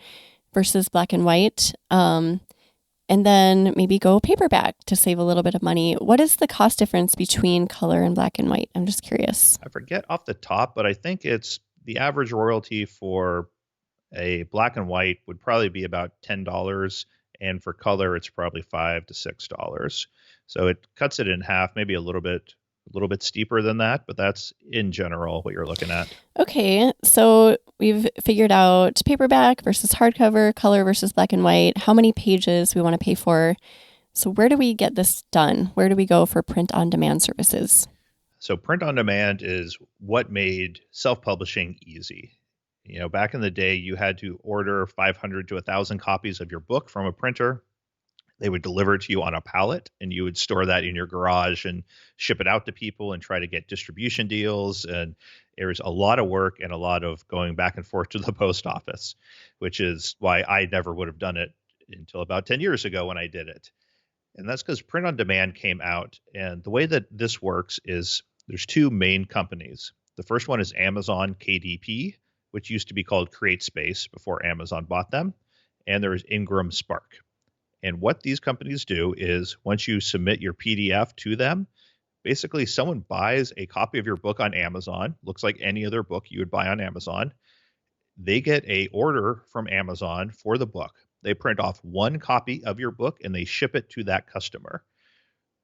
versus black and white. And then maybe go paperback to save a little bit of money. What is the cost difference between color and black and white? I'm just curious. I forget off the top, but I think it's the average royalty for a black and white would probably be about $10. And for color, it's probably $5 to $6. So it cuts it in half, maybe a little bit steeper than that, but that's in general what you're looking at. Okay, so we've figured out paperback versus hardcover, color versus black and white, how many pages we want to pay for. So where do we get this done? Where do we go for print-on-demand services? So print-on-demand is what made self-publishing easy. You know, back in the day, you had to order 500 to 1,000 copies of your book from a printer. They would deliver it to you on a pallet, and you would store that in your garage and ship it out to people and try to get distribution deals. And there was a lot of work and a lot of going back and forth to the post office, which is why I never would have done it until about 10 years ago when I did it. And that's because print on demand came out. And the way that this works is there's two main companies. The first one is Amazon KDP, which used to be called CreateSpace before Amazon bought them. And there's Ingram Spark. And what these companies do is once you submit your PDF to them, basically someone buys a copy of your book on Amazon, looks like any other book you would buy on Amazon. They get a order from Amazon for the book. They print off one copy of your book and they ship it to that customer.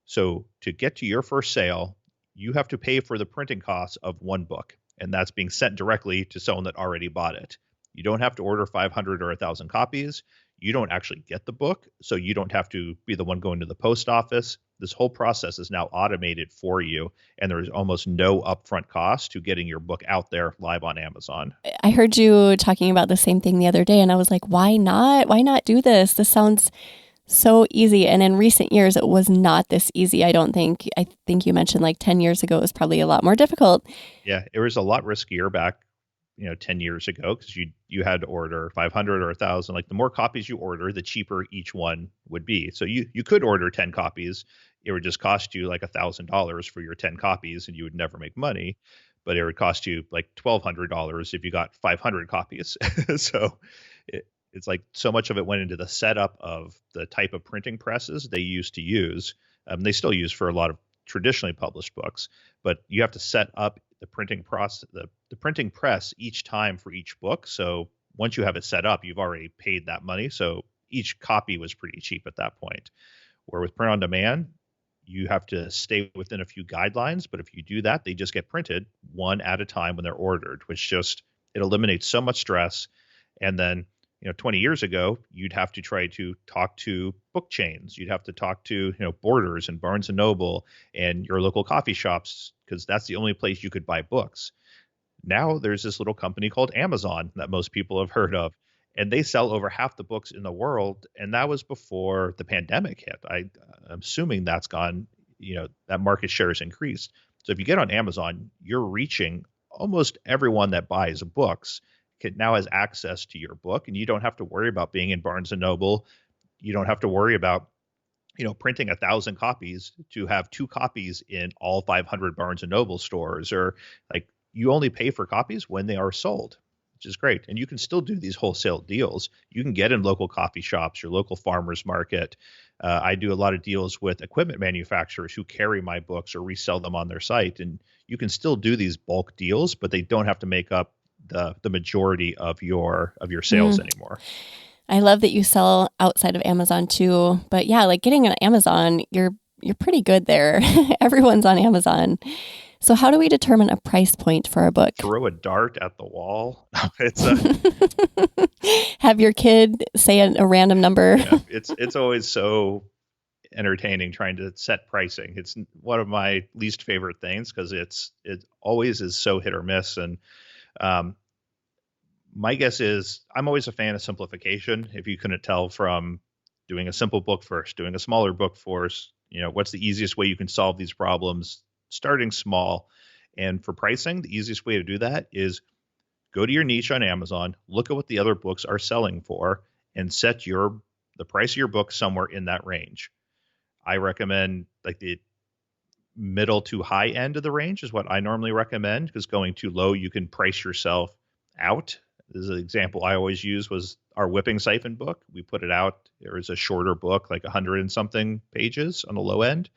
So to get to your first sale, you have to pay for the printing costs of one book, and that's being sent directly to someone that already bought it. You don't have to order 500 or 1,000 copies. You don't actually get the book, so you don't have to be the one going to the post office. This whole process is now automated for you, and there's almost no upfront cost to getting your book out there live on Amazon. I heard you talking about the same thing the other day, and I was like, why not? Why not do this? This sounds so easy. And in recent years, it was not this easy, I don't think. I think you mentioned like 10 years ago, it was probably a lot more difficult. Yeah, it was a lot riskier back 10 years ago, because you had to order 500 or 1,000. Like the more copies you order, the cheaper each one would be. So you could order 10 copies. It would just cost you like $1,000 for your 10 copies and you would never make money. But it would cost you like $1,200 if you got 500 copies. So it's like so much of it went into the setup of the type of printing presses they used to use. They still use for a lot of traditionally published books, but you have to set up the printing process, the printing press each time for each book. So once you have it set up, you've already paid that money. So each copy was pretty cheap at that point. Where with print on demand, you have to stay within a few guidelines. But if you do that, they just get printed one at a time when they're ordered, which just, it eliminates so much stress. And then 20 years ago, you'd have to try to talk to book chains. You'd have to talk to, Borders and Barnes and Noble and your local coffee shops, because that's the only place you could buy books. Now there's this little company called Amazon that most people have heard of, and they sell over half the books in the world. And that was before the pandemic hit. I'm assuming that's gone, that market share has increased. So if you get on Amazon, you're reaching almost everyone that buys books now has access to your book, and you don't have to worry about being in Barnes and Noble. You don't have to worry about, printing 1,000 copies to have 2 copies in all 500 Barnes and Noble stores, or like you only pay for copies when they are sold, which is great. And you can still do these wholesale deals. You can get in local coffee shops, your local farmers market. I do a lot of deals with equipment manufacturers who carry my books or resell them on their site. And you can still do these bulk deals, but they don't have to make up the majority of your sales anymore. I love that you sell outside of Amazon too. But yeah, like getting on Amazon, you're pretty good there. Everyone's on Amazon. So how do we determine a price point for a book? Throw a dart at the wall. Have your kid say a random number. Yeah, it's always so entertaining trying to set pricing. It's one of my least favorite things because it always is so hit or miss. And um, my guess is I'm always a fan of simplification. If you couldn't tell from doing a simple book first, doing a smaller book first, what's the easiest way you can solve these problems? Starting small. And for pricing, the easiest way to do that is go to your niche on Amazon, look at what the other books are selling for, and set the price of your book somewhere in that range. I recommend like the middle to high end of the range is what I normally recommend, because going too low, you can price yourself out. This is an example I always use was our whipping siphon book. We put it out. It was a shorter book, like 100 and something pages on the low end.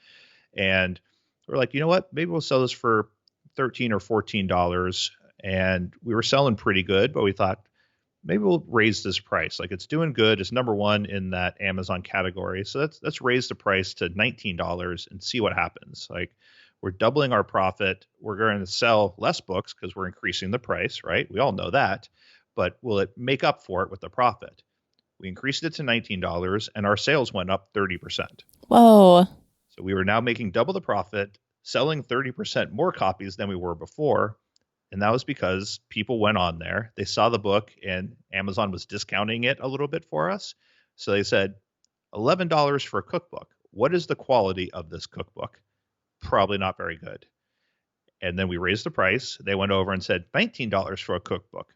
And we're like, you know what? Maybe we'll sell this for $13 or $14. And we were selling pretty good, but we thought maybe we'll raise this price. Like it's doing good. It's number one in that Amazon category. So let's raise the price to $19 and see what happens. Like we're doubling our profit. We're going to sell less books because we're increasing the price, right? We all know that. But will it make up for it with the profit? We increased it to $19 and our sales went up 30%. Whoa. So we were now making double the profit, selling 30% more copies than we were before. And that was because people went on there, they saw the book, and Amazon was discounting it a little bit for us. So they said, $11 for a cookbook. What is the quality of this cookbook? Probably not very good. And then we raised the price. They went over and said, $19 for a cookbook.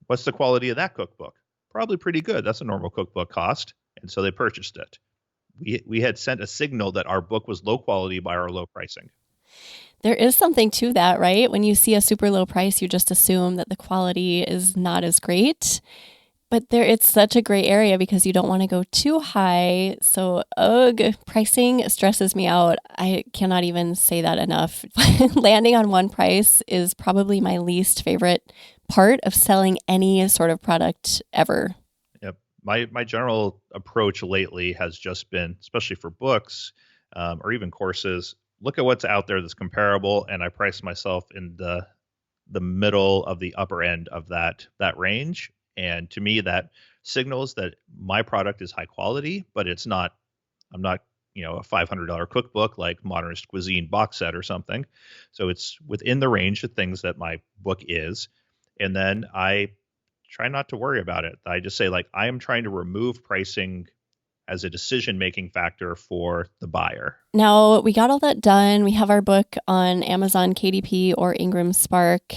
What's the quality of that cookbook? Probably pretty good. That's a normal cookbook cost. And so they purchased it. We had sent a signal that our book was low quality by our low pricing. There is something to that, right? When you see a super low price, you just assume that the quality is not as great. But it's such a gray area because you don't want to go too high. So, pricing stresses me out. I cannot even say that enough. Landing on one price is probably my least favorite part of selling any sort of product ever. Yep. My general approach lately has just been, especially for books or even courses, look at what's out there that's comparable, and I price myself in the middle of the upper end of that range. And to me, that signals that my product is high quality, but I'm not, a $500 cookbook like Modernist Cuisine box set or something. So it's within the range of things that my book is. And then I try not to worry about it. I just say, like, I am trying to remove pricing as a decision-making factor for the buyer. Now, we got all that done. We have our book on Amazon KDP or Ingram Spark,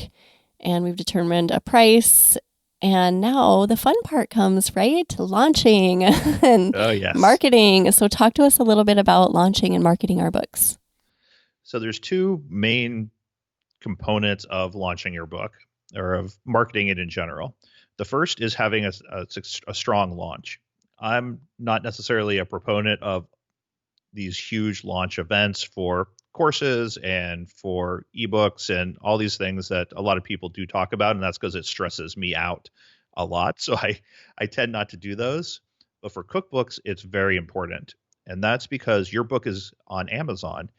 and we've determined a price. And now the fun part comes, right? Launching and marketing. So talk to us a little bit about launching and marketing our books. So there's two main components of launching your book, or of marketing it in general. The first is having a strong launch. I'm not necessarily a proponent of these huge launch events for courses and for ebooks and all these things that a lot of people do talk about, and that's because it stresses me out a lot. So I tend not to do those. But for cookbooks, it's very important. And that's because your book is on Amazon,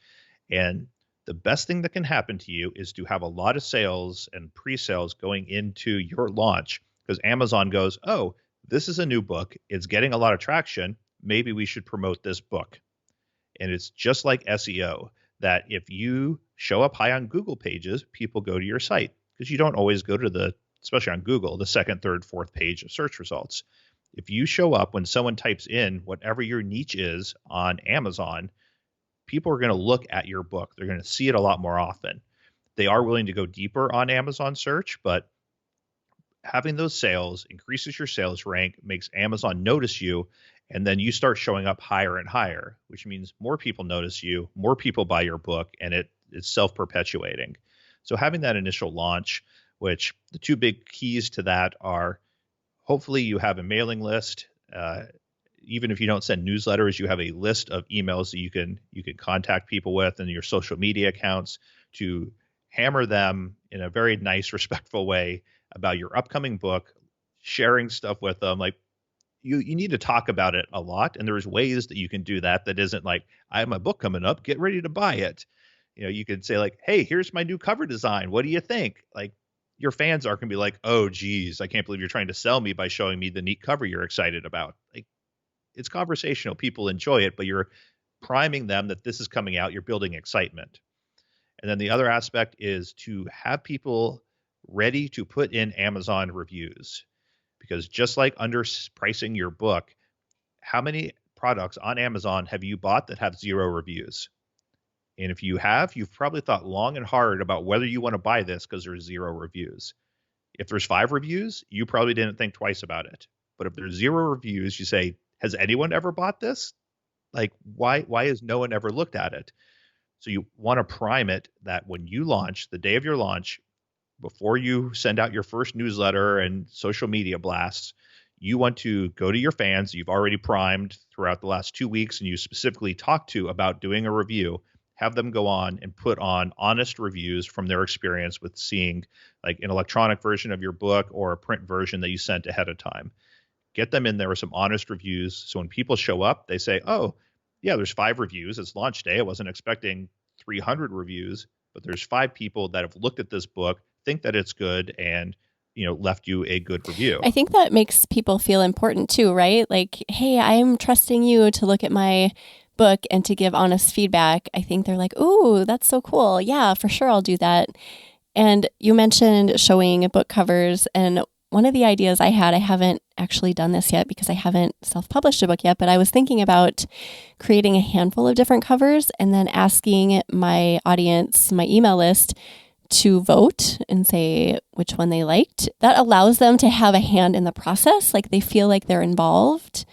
and the best thing that can happen to you is to have a lot of sales and pre-sales going into your launch, because Amazon goes, oh, this is a new book. It's getting a lot of traction. Maybe we should promote this book. And it's just like SEO, that if you show up high on Google pages, people go to your site, because you don't always go to especially on Google, the second, third, fourth page of search results. If you show up when someone types in whatever your niche is on Amazon, people are going to look at your book. They're going to see it a lot more often. They are willing to go deeper on Amazon search, but having those sales increases your sales rank, makes Amazon notice you, and then you start showing up higher and higher, which means more people notice you, more people buy your book, and it's self-perpetuating. So having that initial launch, which the two big keys to that are, hopefully you have a mailing list. Even if you don't send newsletters, you have a list of emails that you can contact people with, and your social media accounts to hammer them in a very nice, respectful way about your upcoming book, sharing stuff with them. Like you need to talk about it a lot. And there's ways that you can do that isn't like, I have my book coming up, get ready to buy it. You could say like, hey, here's my new cover design. What do you think? Like your fans are going to be like, oh, geez, I can't believe you're trying to sell me by showing me the neat cover you're excited about. Like it's conversational. People enjoy it, but you're priming them that this is coming out, you're building excitement. And then the other aspect is to have people ready to put in Amazon reviews. Because just like underpricing your book, how many products on Amazon have you bought that have 0 reviews? And if you have, you've probably thought long and hard about whether you want to buy this because there's 0 reviews. If there's 5 reviews, you probably didn't think twice about it. But if there's 0 reviews, you say, has anyone ever bought this? Like, why has no one ever looked at it? So you want to prime it that when you launch, the day of your launch, before you send out your first newsletter and social media blasts, you want to go to your fans you've already primed throughout the last 2 weeks and you specifically talked to about doing a review, have them go on and put on honest reviews from their experience with seeing like an electronic version of your book or a print version that you sent ahead of time. Get them in there with some honest reviews. So when people show up, they say, oh, yeah, there's 5 reviews. It's launch day. I wasn't expecting 300 reviews, but there's 5 people that have looked at this book, think that it's good, and left you a good review. I think that makes people feel important too, right? Like, hey, I'm trusting you to look at my book and to give honest feedback. I think they're like, ooh, that's so cool. Yeah, for sure, I'll do that. And you mentioned showing book covers, and one of the ideas I haven't actually done this yet because I haven't self-published a book yet, but I was thinking about creating a handful of different covers and then asking my audience, my email list, to vote and say which one they liked. That allows them to have a hand in the process, like they feel like they're involved.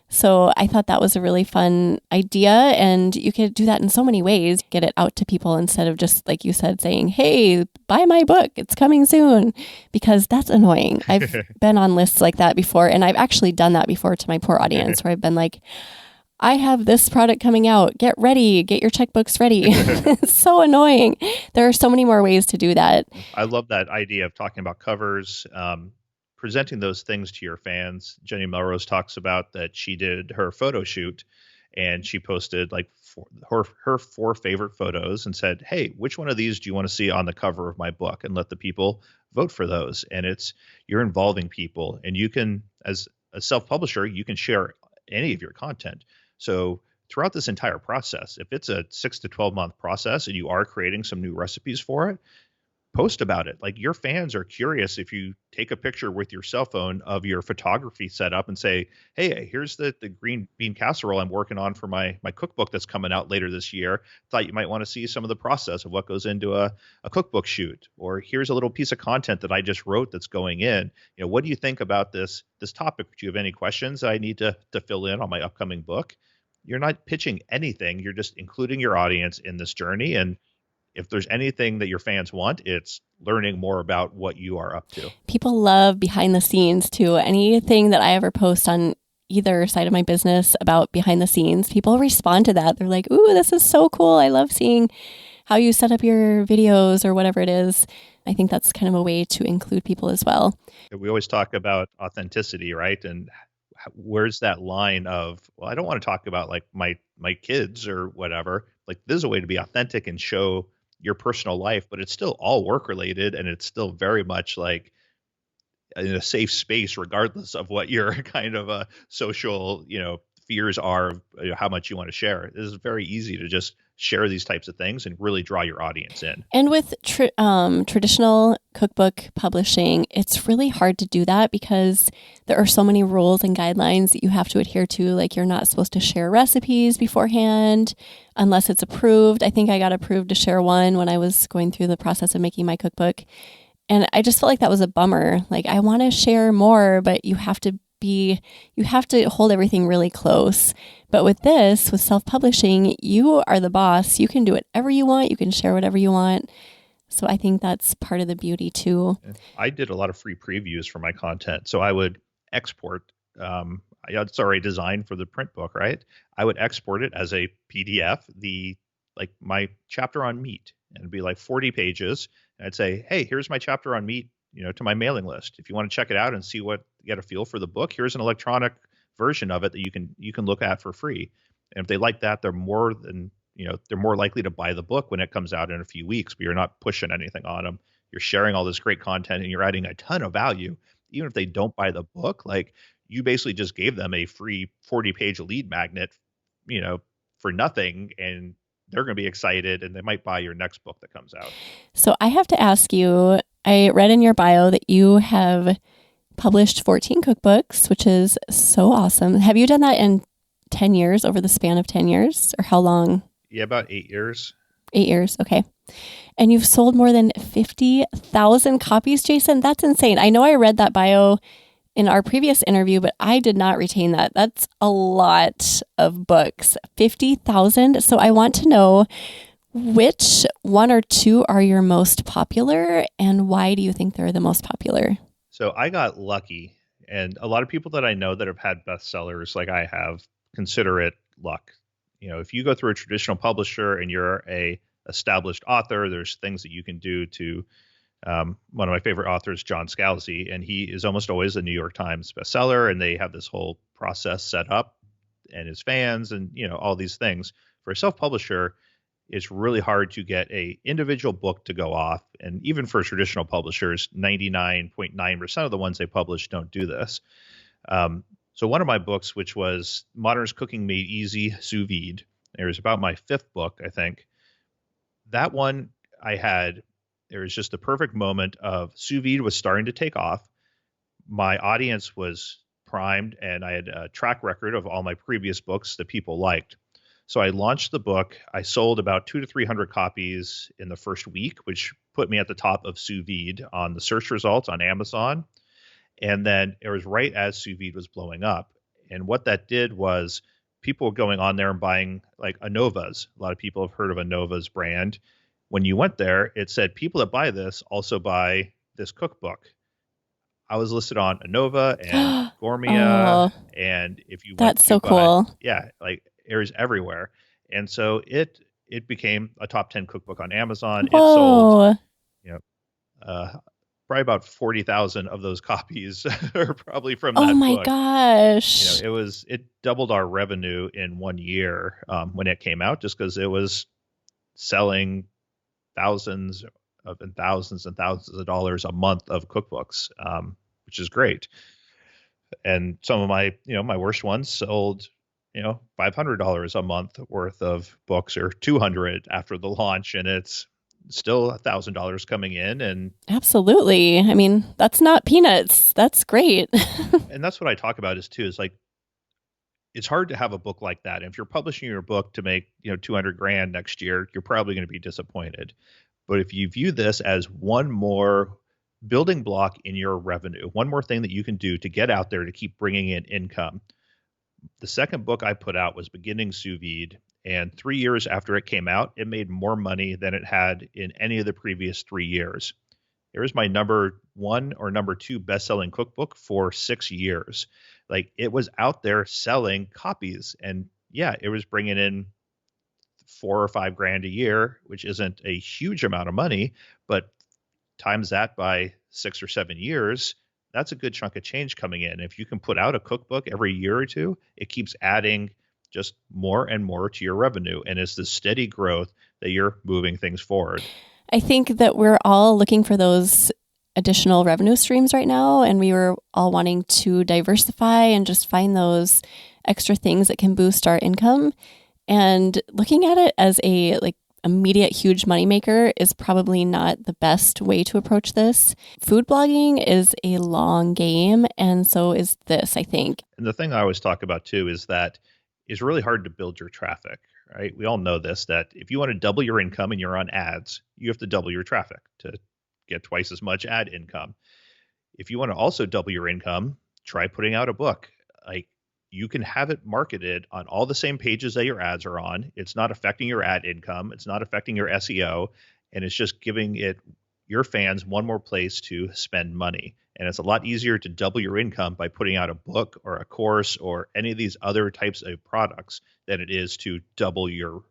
So I thought that was a really fun idea, and you could do that in so many ways. Get it out to people instead of just, like you said, saying, hey, buy my book, it's coming soon, because that's annoying. I've been on lists like that before, and I've actually done that before to my poor audience, where I've been like, I have this product coming out, get ready, get your checkbooks ready. It's so annoying. There are so many more ways to do that. I love that idea of talking about covers. Presenting those things to your fans. Jenny Melrose talks about that she did her photo shoot and she posted like her 4 favorite photos and said, hey, which one of these do you want to see on the cover of my book? And let the people vote for those. And you're involving people, and you can, as a self-publisher, you can share any of your content. So throughout this entire process, if it's a 6 to 12 month process and you are creating some new recipes for it, post about it. Like, your fans are curious if you take a picture with your cell phone of your photography setup and say, hey, here's the green bean casserole I'm working on for my cookbook that's coming out later this year. Thought you might want to see some of the process of what goes into a cookbook shoot. Or here's a little piece of content that I just wrote that's going in. What do you think about this topic? Do you have any questions I need to fill in on my upcoming book? You're not pitching anything. You're just including your audience in this journey. And if there's anything that your fans want, it's learning more about what you are up to. People love behind the scenes too. Anything that I ever post on either side of my business about behind the scenes, people respond to that. They're like, ooh, this is so cool. I love seeing how you set up your videos or whatever it is. I think that's kind of a way to include people as well. We always talk about authenticity, right? And where's that line of, well, I don't want to talk about like my kids or whatever. Like, there's a way to be authentic and show your personal life, but it's still all work related, and it's still very much like in a safe space, regardless of what your kind of social, fears are, how much you want to share. It is very easy to just share these types of things and really draw your audience in. And with traditional cookbook publishing, it's really hard to do that because there are so many rules and guidelines that you have to adhere to. Like, you're not supposed to share recipes beforehand unless it's approved. I think I got approved to share one when I was going through the process of making my cookbook. And I just felt like that was a bummer. Like, I want to share more, but you have to hold everything really close. But with self-publishing, you are the boss. You can do whatever you want. You can share whatever you want. So I think that's part of the beauty too. I did a lot of free previews for my content. So I would export, it's already designed for the print book, right? I would export it as a PDF, my chapter on meat, and it'd be like 40 pages. And I'd say, hey, here's my chapter on meat, to my mailing list. If you want to check it out and get a feel for the book, here's an electronic version of it that you can look at for free. And if they like that, they're more likely to buy the book when it comes out in a few weeks, but you're not pushing anything on them. You're sharing all this great content and you're adding a ton of value. Even if they don't buy the book, like, you basically just gave them a free 40-page lead magnet, for nothing, and they're going to be excited and they might buy your next book that comes out. So I have to ask you, I read in your bio that you have published 14 cookbooks, which is so awesome. Have you done that in 10 years, over the span of 10 years, or how long? Yeah, about 8 years. 8 years. Okay. And you've sold more than 50,000 copies, Jason. That's insane. I know I read that bio in our previous interview, but I did not retain that. That's a lot of books, 50,000. So I want to know, which one or two are your most popular, and why do you think they're the most popular? So I got lucky, and a lot of people that I know that have had bestsellers like I have consider it luck. If you go through a traditional publisher and you're a established author, there's things that you can do to one of my favorite authors, John Scalzi, and he is almost always a New York Times bestseller, and they have this whole process set up, and his fans and all these things. For a self-publisher, it's really hard to get a individual book to go off. And even for traditional publishers, 99.9% of the ones they publish don't do this. So one of my books, which was Modernist Cooking Made Easy Sous Vide, it was about my 5th book, I think. That one there was just the perfect moment of sous vide was starting to take off. My audience was primed, and I had a track record of all my previous books that people liked. So I launched the book. I sold about 200 to 300 copies in the first week, which put me at the top of sous vide on the search results on Amazon. And then it was right as sous vide was blowing up. And what that did was people were going on there and buying like Anova's. A lot of people have heard of Anova's brand. When you went there, it said people that buy this also buy this cookbook. I was listed on Anova and Gourmia. And if you went that's so cool. Yeah, like it was everywhere. And so it became a top 10 cookbook on Amazon. Whoa. It sold, probably about 40,000 of those copies are probably from that book. Oh my gosh. It doubled our revenue in 1 year when it came out, just because it was selling thousands and thousands of dollars a month of cookbooks, which is great. And some of my, my worst ones sold, $500 a month worth of books, or $200 after the launch, and it's still $1,000 coming in. And absolutely. I mean, that's not peanuts. That's great. And that's what I talk about is like, it's hard to have a book like that. And if you're publishing your book to make, $200,000 next year, you're probably going to be disappointed. But if you view this as one more building block in your revenue, one more thing that you can do to get out there to keep bringing in income. The second book I put out was Beginning Sous Vide. And 3 years after it came out, it made more money than it had in any of the previous 3 years. It was my number 1 or number 2 best-selling cookbook for 6 years. Like, it was out there selling copies, and yeah, it was bringing in $4,000 or $5,000 a year, which isn't a huge amount of money, but times that by 6 or 7 years, that's a good chunk of change coming in. If you can put out a cookbook every year or two, it keeps adding just more and more to your revenue. And it's the steady growth that you're moving things forward. I think that we're all looking for those additional revenue streams right now. And we were all wanting to diversify and just find those extra things that can boost our income. And looking at it as a immediate huge moneymaker is probably not the best way to approach this. Food blogging is a long game, and so is this, I think. And the thing I always talk about too is that it's really hard to build your traffic, right? We all know this, that if you want to double your income and you're on ads, you have to double your traffic to get twice as much ad income. If you want to also double your income, try putting out a book. Like, you can have it marketed on all the same pages that your ads are on. It's not affecting your ad income. It's not affecting your SEO. And it's just giving your fans one more place to spend money. And it's a lot easier to double your income by putting out a book or a course or any of these other types of products than it is to double your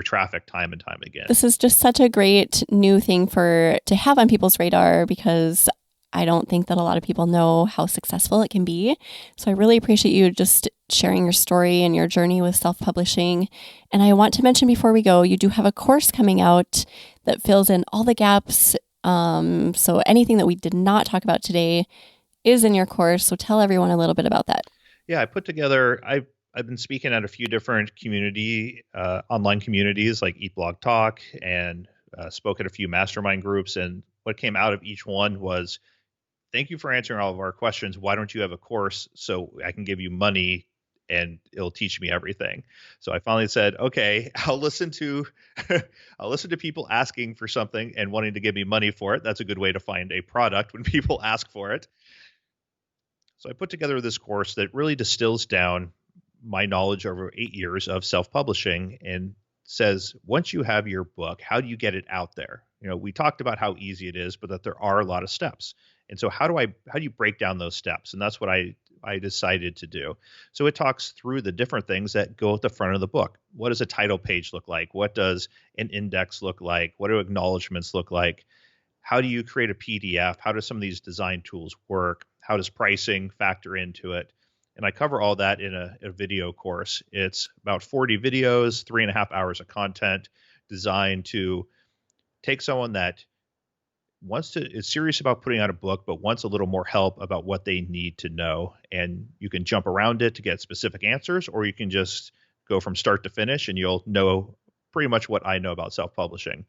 traffic time and time again. This is just such a great new thing to have on people's radar, because I don't think that a lot of people know how successful it can be. So I really appreciate you just sharing your story and your journey with self-publishing. And I want to mention before we go, you do have a course coming out that fills in all the gaps. So anything that we did not talk about today is in your course. So tell everyone a little bit about that. Yeah, I I've been speaking at a few different online communities like Eat Blog Talk, and spoke at a few mastermind groups. And what came out of each one was, thank you for answering all of our questions. Why don't you have a course so I can give you money and it'll teach me everything? So I finally said, okay, I'll listen to people asking for something and wanting to give me money for it. That's a good way to find a product when people ask for it. So I put together this course that really distills down my knowledge over 8 years of self-publishing and says, once you have your book, how do you get it out there? We talked about how easy it is, but that there are a lot of steps. And so how do you break down those steps? And that's what I decided to do. So it talks through the different things that go at the front of the book. What does a title page look like? What does an index look like? What do acknowledgments look like? How do you create a PDF? How do some of these design tools work? How does pricing factor into it? And I cover all that in a video course. It's about 40 videos, 3.5 hours of content designed to take someone that is serious about putting out a book, but wants a little more help about what they need to know. And you can jump around it to get specific answers, or you can just go from start to finish and you'll know pretty much what I know about self-publishing.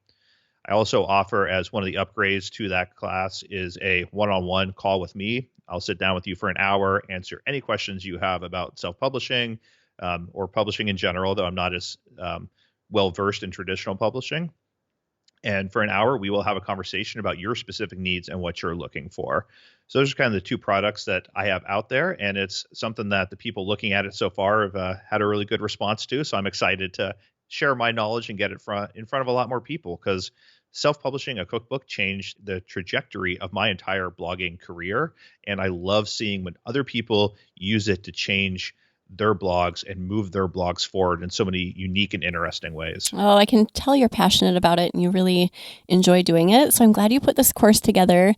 I also offer, as one of the upgrades to that class, is a one-on-one call with me. I'll sit down with you for an hour, answer any questions you have about self-publishing or publishing in general, though I'm not as well-versed in traditional publishing. And for an hour, we will have a conversation about your specific needs and what you're looking for. So those are kind of the two products that I have out there. And it's something that the people looking at it so far have had a really good response to. So I'm excited to share my knowledge and get it in front of a lot more people, because self-publishing a cookbook changed the trajectory of my entire blogging career. And I love seeing when other people use it to change their blogs and move their blogs forward in so many unique and interesting ways. Oh, I can tell you're passionate about it and you really enjoy doing it. So I'm glad you put this course together.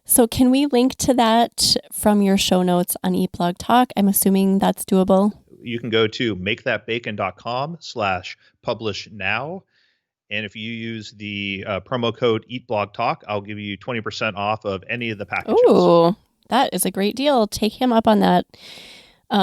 So can we link to that from your show notes on Eat Blog Talk? I'm assuming that's doable. You can go to makethatbacon.com/publish now. And if you use the promo code EatBlogTalk, I'll give you 20% off of any of the packages. Ooh, that is a great deal. Take him up on that.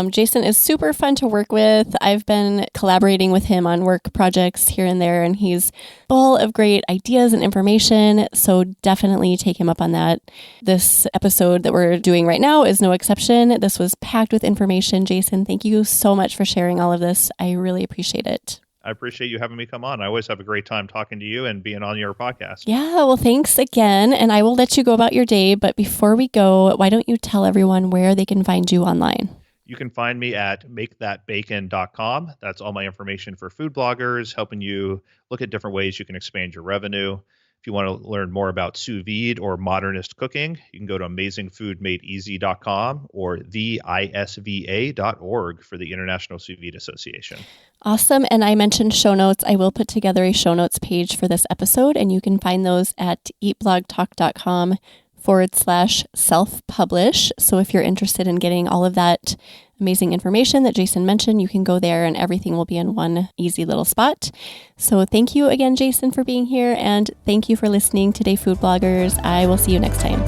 Jason is super fun to work with. I've been collaborating with him on work projects here and there, and he's full of great ideas and information. So definitely take him up on that. This episode that we're doing right now is no exception. This was packed with information. Jason, thank you so much for sharing all of this. I really appreciate it. I appreciate you having me come on. I always have a great time talking to you and being on your podcast. Yeah, well, thanks again. And I will let you go about your day. But before we go, why don't you tell everyone where they can find you online? You can find me at makethatbacon.com. That's all my information for food bloggers, helping you look at different ways you can expand your revenue. If you want to learn more about sous vide or modernist cooking, you can go to amazingfoodmadeeasy.com or theisva.org for the International Sous Vide Association. Awesome. And I mentioned show notes. I will put together a show notes page for this episode, and you can find those at eatblogtalk.com/self-publish. So if you're interested in getting all of that amazing information that Jason mentioned, you can go there and everything will be in one easy little spot. So thank you again, Jason, for being here. And thank you for listening today, food bloggers. I will see you next time.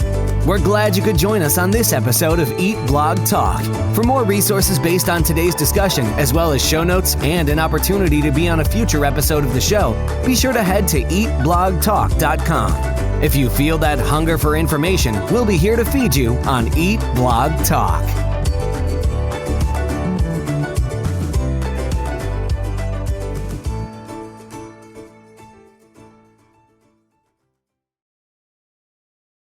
We're glad you could join us on this episode of Eat Blog Talk. For more resources based on today's discussion, as well as show notes and an opportunity to be on a future episode of the show, be sure to head to eatblogtalk.com. If you feel that hunger for information, we'll be here to feed you on Eat Blog Talk.